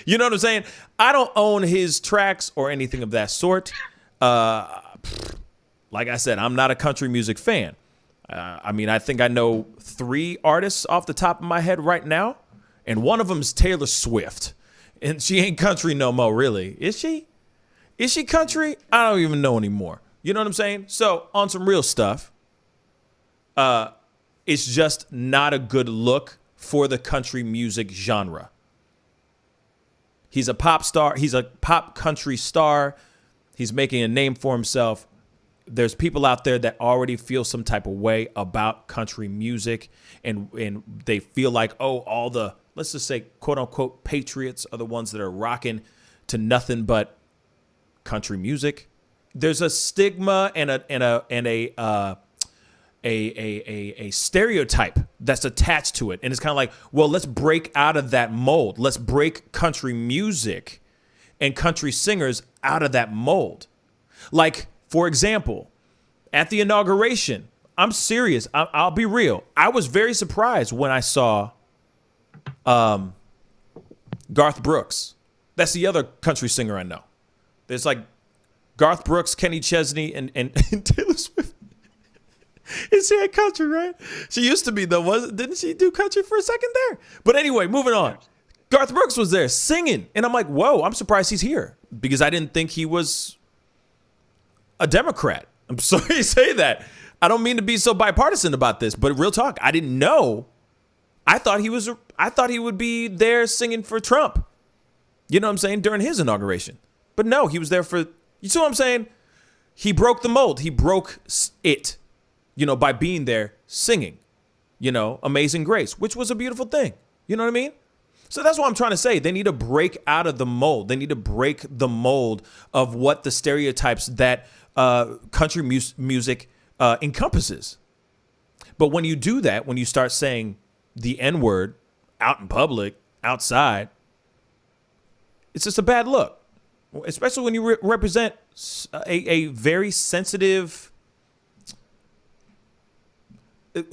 You know what I'm saying? I don't own his tracks or anything of that sort. Like I said, I'm not a country music fan. I mean, I think I know 3 artists off the top of my head right now, and one of them is Taylor Swift. And she ain't country no more, really. Is she? Is she country? I don't even know anymore. You know what I'm saying? So, on some real stuff, it's just not a good look for the country music genre. He's a pop star. He's a pop country star. He's making a name for himself. there's people out there that already feel some type of way about country music, and they feel like, oh, all the, let's just say, quote unquote, patriots are the ones that are rocking to nothing but country music. There's a stigma and a stereotype that's attached to it. And it's kind of like, well, let's break out of that mold. Let's break country music and country singers out of that mold. Like, for example, at the inauguration, I'm serious. I'll be real. I was very surprised when I saw Garth Brooks. That's the other country singer I know. There's like Garth Brooks, Kenny Chesney, and Taylor Swift. Is she a country, right? She used to be, though, didn't she do country for a second there? But anyway, moving on. Garth Brooks was there singing, and I'm like, whoa, I'm surprised he's here because I didn't think he was a Democrat. I'm sorry to say that. I don't mean to be so bipartisan about this, but real talk, I didn't know. I thought he would be there singing for Trump. You know what I'm saying? During his inauguration. But no, he was there for, you see what I'm saying? He broke the mold. He broke it, by being there singing, Amazing Grace, which was a beautiful thing. You know what I mean? So that's what I'm trying to say. They need to break out of the mold. They need to break the mold of what the stereotypes that country music encompasses. But when you do that, when you start saying the N-word out in public, outside, it's just a bad look, especially when you represent a very sensitive,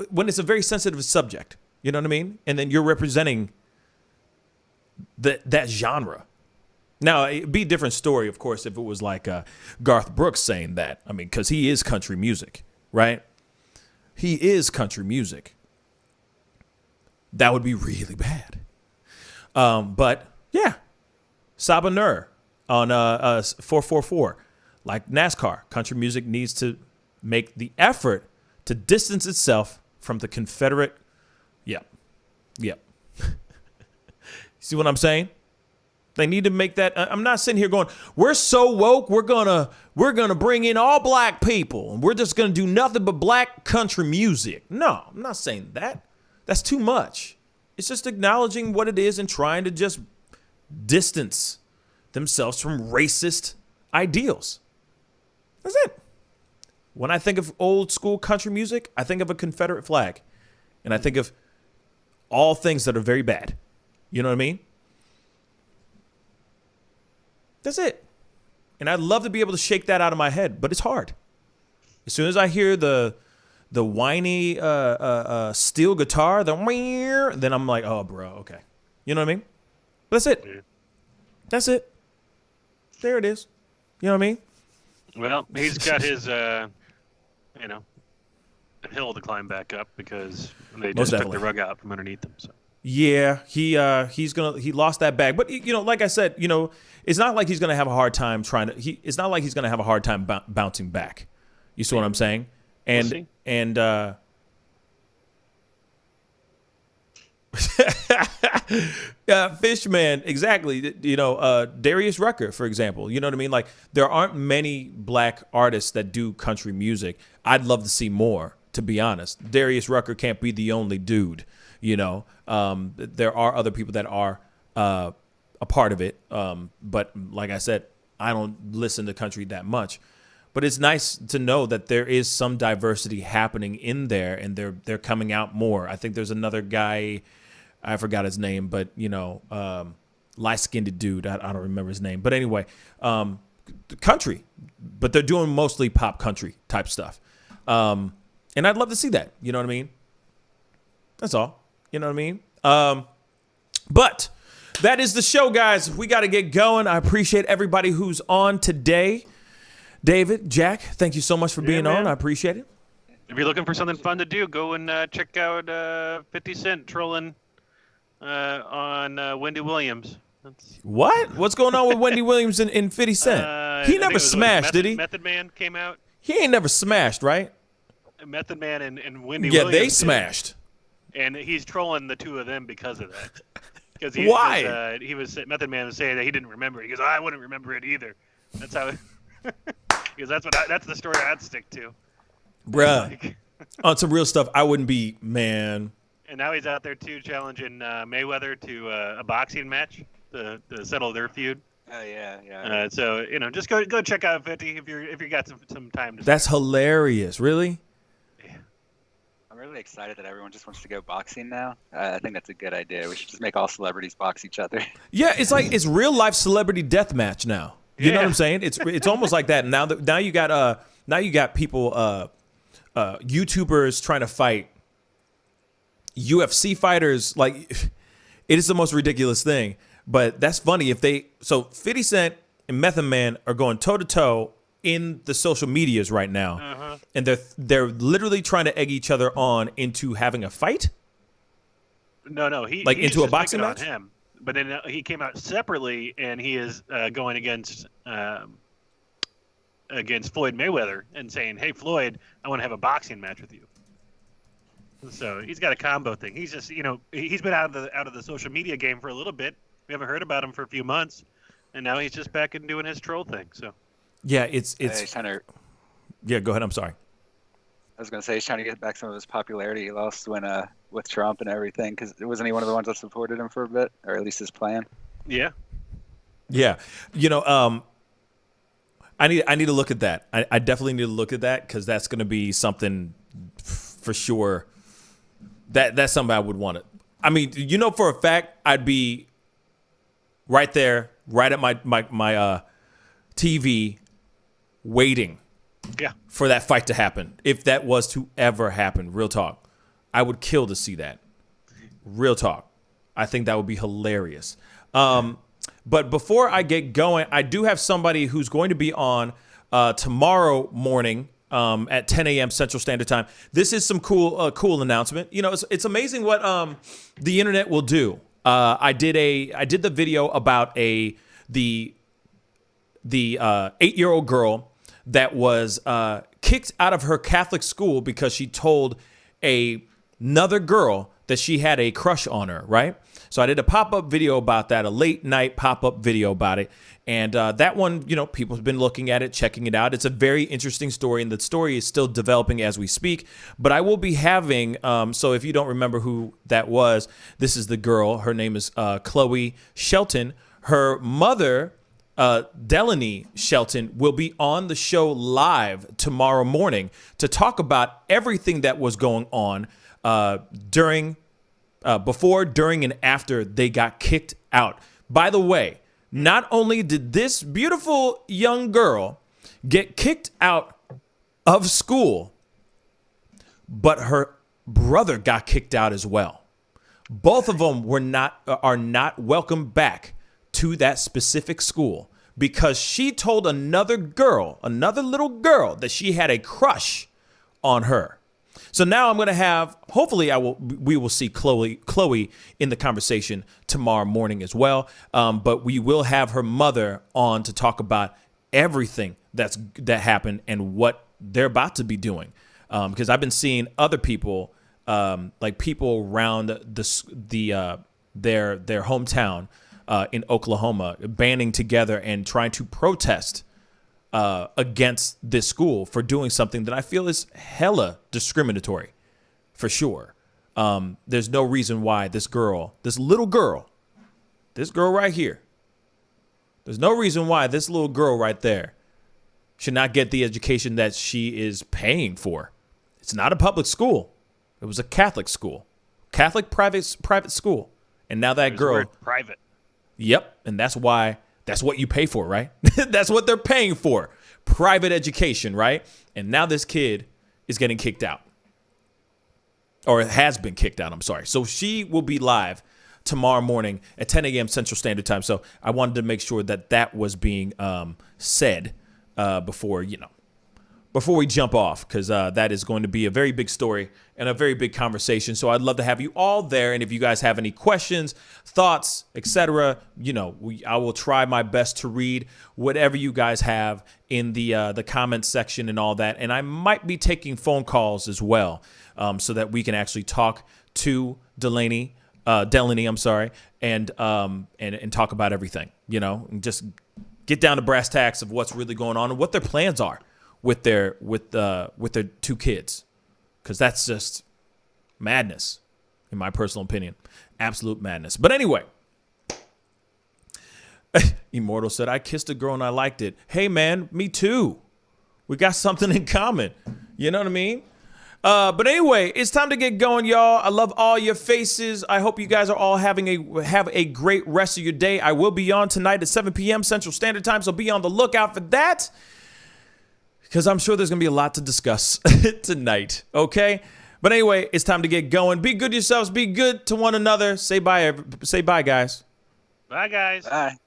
when it's a very sensitive subject, you know what I mean? And then you're representing that genre. Now, it'd be a different story, of course, if it was like Garth Brooks saying that. I mean, because he is country music, right? He is country music. That would be really bad. But, yeah. Saba Nur on 444. Like NASCAR, country music needs to make the effort to distance itself from the Confederate. Yep. See what I'm saying? They need to make that. I'm not sitting here going, we're so woke, we're gonna bring in all black people and we're just gonna do nothing but black country music. No, I'm not saying that. That's too much. It's just acknowledging what it is and trying to just distance themselves from racist ideals. That's it. When I think of old school country music, I think of a Confederate flag. And I think of all things that are very bad. You know what I mean? That's it. And I'd love to be able to shake that out of my head, but it's hard. As soon as I hear the whiny steel guitar, then I'm like, oh, bro, okay. You know what I mean? That's it. Yeah. That's it. There it is. You know what I mean? Well, he's got his, hill to climb back up because they just took the rug out from underneath him. So. Yeah, he lost that bag, but like I said, it's not like he's gonna have a hard time it's not like he's gonna have a hard time bouncing back. You see what I'm saying? And Fishman, exactly. Darius Rucker, for example. You know what I mean? Like, there aren't many black artists that do country music. I'd love to see more, to be honest. Darius Rucker can't be the only dude. There are other people that are a part of it. But like I said, I don't listen to country that much. But it's nice to know that there is some diversity happening in there, and they're coming out more. I think there's another guy, I forgot his name, but light-skinned dude. I don't remember his name. But anyway, country. But they're doing mostly pop country type stuff. And I'd love to see that. You know what I mean? That's all. You know what I mean? But that is the show, guys. We got to get going. I appreciate everybody who's on today. David, Jack, thank you so much for being on. I appreciate it. If you're looking for something fun to do, go and check out 50 Cent trolling on Wendy Williams. What? What's going on with Wendy Williams and 50 Cent? He never smashed, did he? Method Man came out. He ain't never smashed, right? Method Man and Wendy Williams. Yeah, they smashed. And he's trolling the two of them because of that. Because Why? Method Man was saying that he didn't remember it. He goes, I wouldn't remember it either. That's how. Because that's the story I'd stick to. Bruh. On some real stuff, I wouldn't be, man. And now he's out there too, challenging Mayweather to a boxing match to settle their feud. Oh yeah. So just go check out 50 if you got some time to. That's hilarious. Really? I'm really excited that everyone just wants to go boxing now. I think that's a good idea. We should just make all celebrities box each other. Yeah, it's real life celebrity death match now. You know what I'm saying? It's almost like that. Now you got people YouTubers trying to fight UFC fighters. Like, it is the most ridiculous thing. But that's funny if 50 Cent and Method Man are going toe to toe in the social medias right now, and they're literally trying to egg each other on into having a fight. No, he's into a just boxing picking match. on him. But then he came out separately, and he is going against Floyd Mayweather and saying, "Hey, Floyd, I want to have a boxing match with you." So he's got a combo thing. He's just, he's been out of the social media game for a little bit. We haven't heard about him for a few months, and now he's just back and doing his troll thing. So yeah, it's he's trying to. Yeah, go ahead. I'm sorry. I was going to say he's trying to get back some of his popularity he lost when with Trump and everything, because wasn't he one of the ones that supported him for a bit, or at least his plan? Yeah. Yeah, I need to look at that. I definitely need to look at that, because that's going to be something for sure. That's something I would want to. I mean, for a fact, I'd be right there, right at my TV, waiting for that fight to happen. If that was to ever happen, real talk, I would kill to see that. Real talk. I think that would be hilarious. But before I get going, I do have somebody who's going to be on tomorrow morning at 10 a.m. Central Standard Time. This is some cool announcement. It's amazing what the internet will do. I did the video about the 8-year-old girl that was kicked out of her Catholic school because she told another girl that she had a crush on her, right? So I did a pop-up video about that, a late night pop-up video about it. And that one, people have been looking at it, checking it out. It's a very interesting story, and the story is still developing as we speak. But I will be having, so if you don't remember who that was, this is the girl. Her name is Chloe Shelton. Her mother, Delaney Shelton, will be on the show live tomorrow morning to talk about everything that was going on before, during, and after they got kicked out. By the way, not only did this beautiful young girl get kicked out of school, but her brother got kicked out as well. Both of them are not welcome back to that specific school because she told another little girl, that she had a crush on her. So now I'm going to have, hopefully we will see Chloe in the conversation tomorrow morning as well. But we will have her mother on to talk about everything that happened and what they're about to be doing. Because I've been seeing other people, like people around their hometown in Oklahoma, banding together and trying to protest against this school for doing something that I feel is hella discriminatory, for sure. There's no reason why this little girl right here, there's no reason why this little girl right there should not get the education that she is paying for. It's not a public school. It was a Catholic school, Catholic private school. And now that girl, private. Yep. And that's what you pay for, right? That's what they're paying for. Private education, right? And now this kid is getting kicked out. Or has been kicked out, I'm sorry. So she will be live tomorrow morning at 10 a.m. Central Standard Time. So I wanted to make sure that was being said before we jump off, because that is going to be a very big story and a very big conversation. So I'd love to have you all there. And if you guys have any questions, thoughts, etc., I will try my best to read whatever you guys have in the comments section and all that. And I might be taking phone calls as well, so that we can actually talk to Delaney, I'm sorry, and talk about everything, and just get down to brass tacks of what's really going on and what their plans are with their two kids, because that's just madness, in my personal opinion. Absolute madness. But anyway, Immortal said, I kissed a girl and I liked it. Hey, man, me too. We got something in common. You know what I mean? But anyway, it's time to get going, y'all. I love all your faces. I hope you guys are all have a great rest of your day. I will be on tonight at 7 p.m. Central Standard Time, so be on the lookout for that, because I'm sure there's going to be a lot to discuss tonight, okay? But anyway, it's time to get going. Be good to yourselves. Be good to one another. Say bye, guys. Bye, guys. Bye.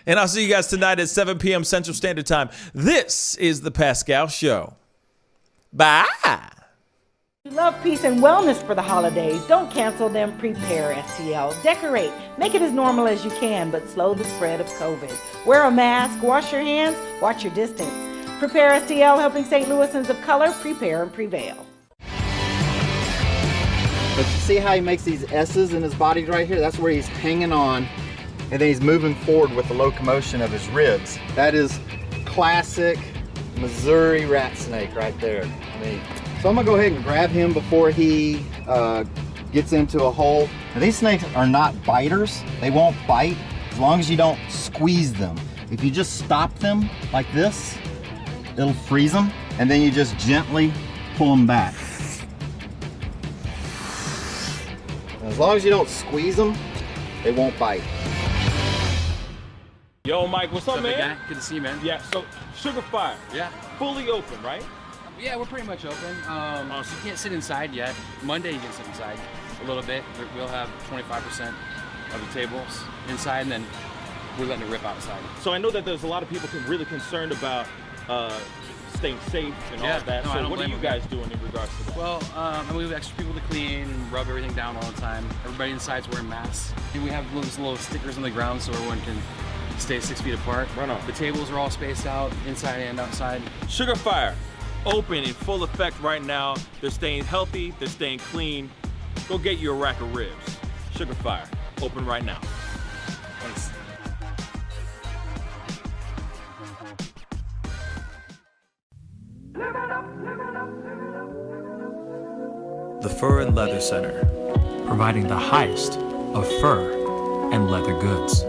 And I'll see you guys tonight at 7 p.m. Central Standard Time. This is The Pascal Show. Bye. You love peace and wellness for the holidays. Don't cancel them. Prepare STL. Decorate. Make it as normal as you can, but slow the spread of COVID. Wear a mask. Wash your hands. Watch your distance. Prepare STL, helping St. Louisans of color prepare and prevail. But you see how he makes these S's in his body right here? That's where he's hanging on, and then he's moving forward with the locomotion of his ribs. That is classic Missouri rat snake right there. So I'm gonna go ahead and grab him before he gets into a hole. Now, these snakes are not biters. They won't bite as long as you don't squeeze them. If you just stop them like this, it'll freeze them, and then you just gently pull them back. As long as you don't squeeze them, they won't bite. Yo, Mike, what's up, man? Guy? Good to see you, man. Yeah, so Sugar Fire. Yeah. Fully open, right? Yeah, we're pretty much open. So you can't sit inside yet. Monday you can sit inside a little bit. We'll have 25% of the tables inside, and then we're letting it rip outside. So I know that there's a lot of people really concerned about staying safe and all that. No, so what are you guys doing in regards to that? Well, we have extra people to clean and rub everything down all the time. Everybody inside's wearing masks. And we have those little stickers on the ground so everyone can stay 6 feet apart. Right on. The tables are all spaced out, inside and outside. Sugar Fire, open in full effect right now. They're staying healthy, they're staying clean. Go get you a rack of ribs. Sugar Fire, open right now. Thanks. The Fur and Leather Center, providing the highest of fur and leather goods.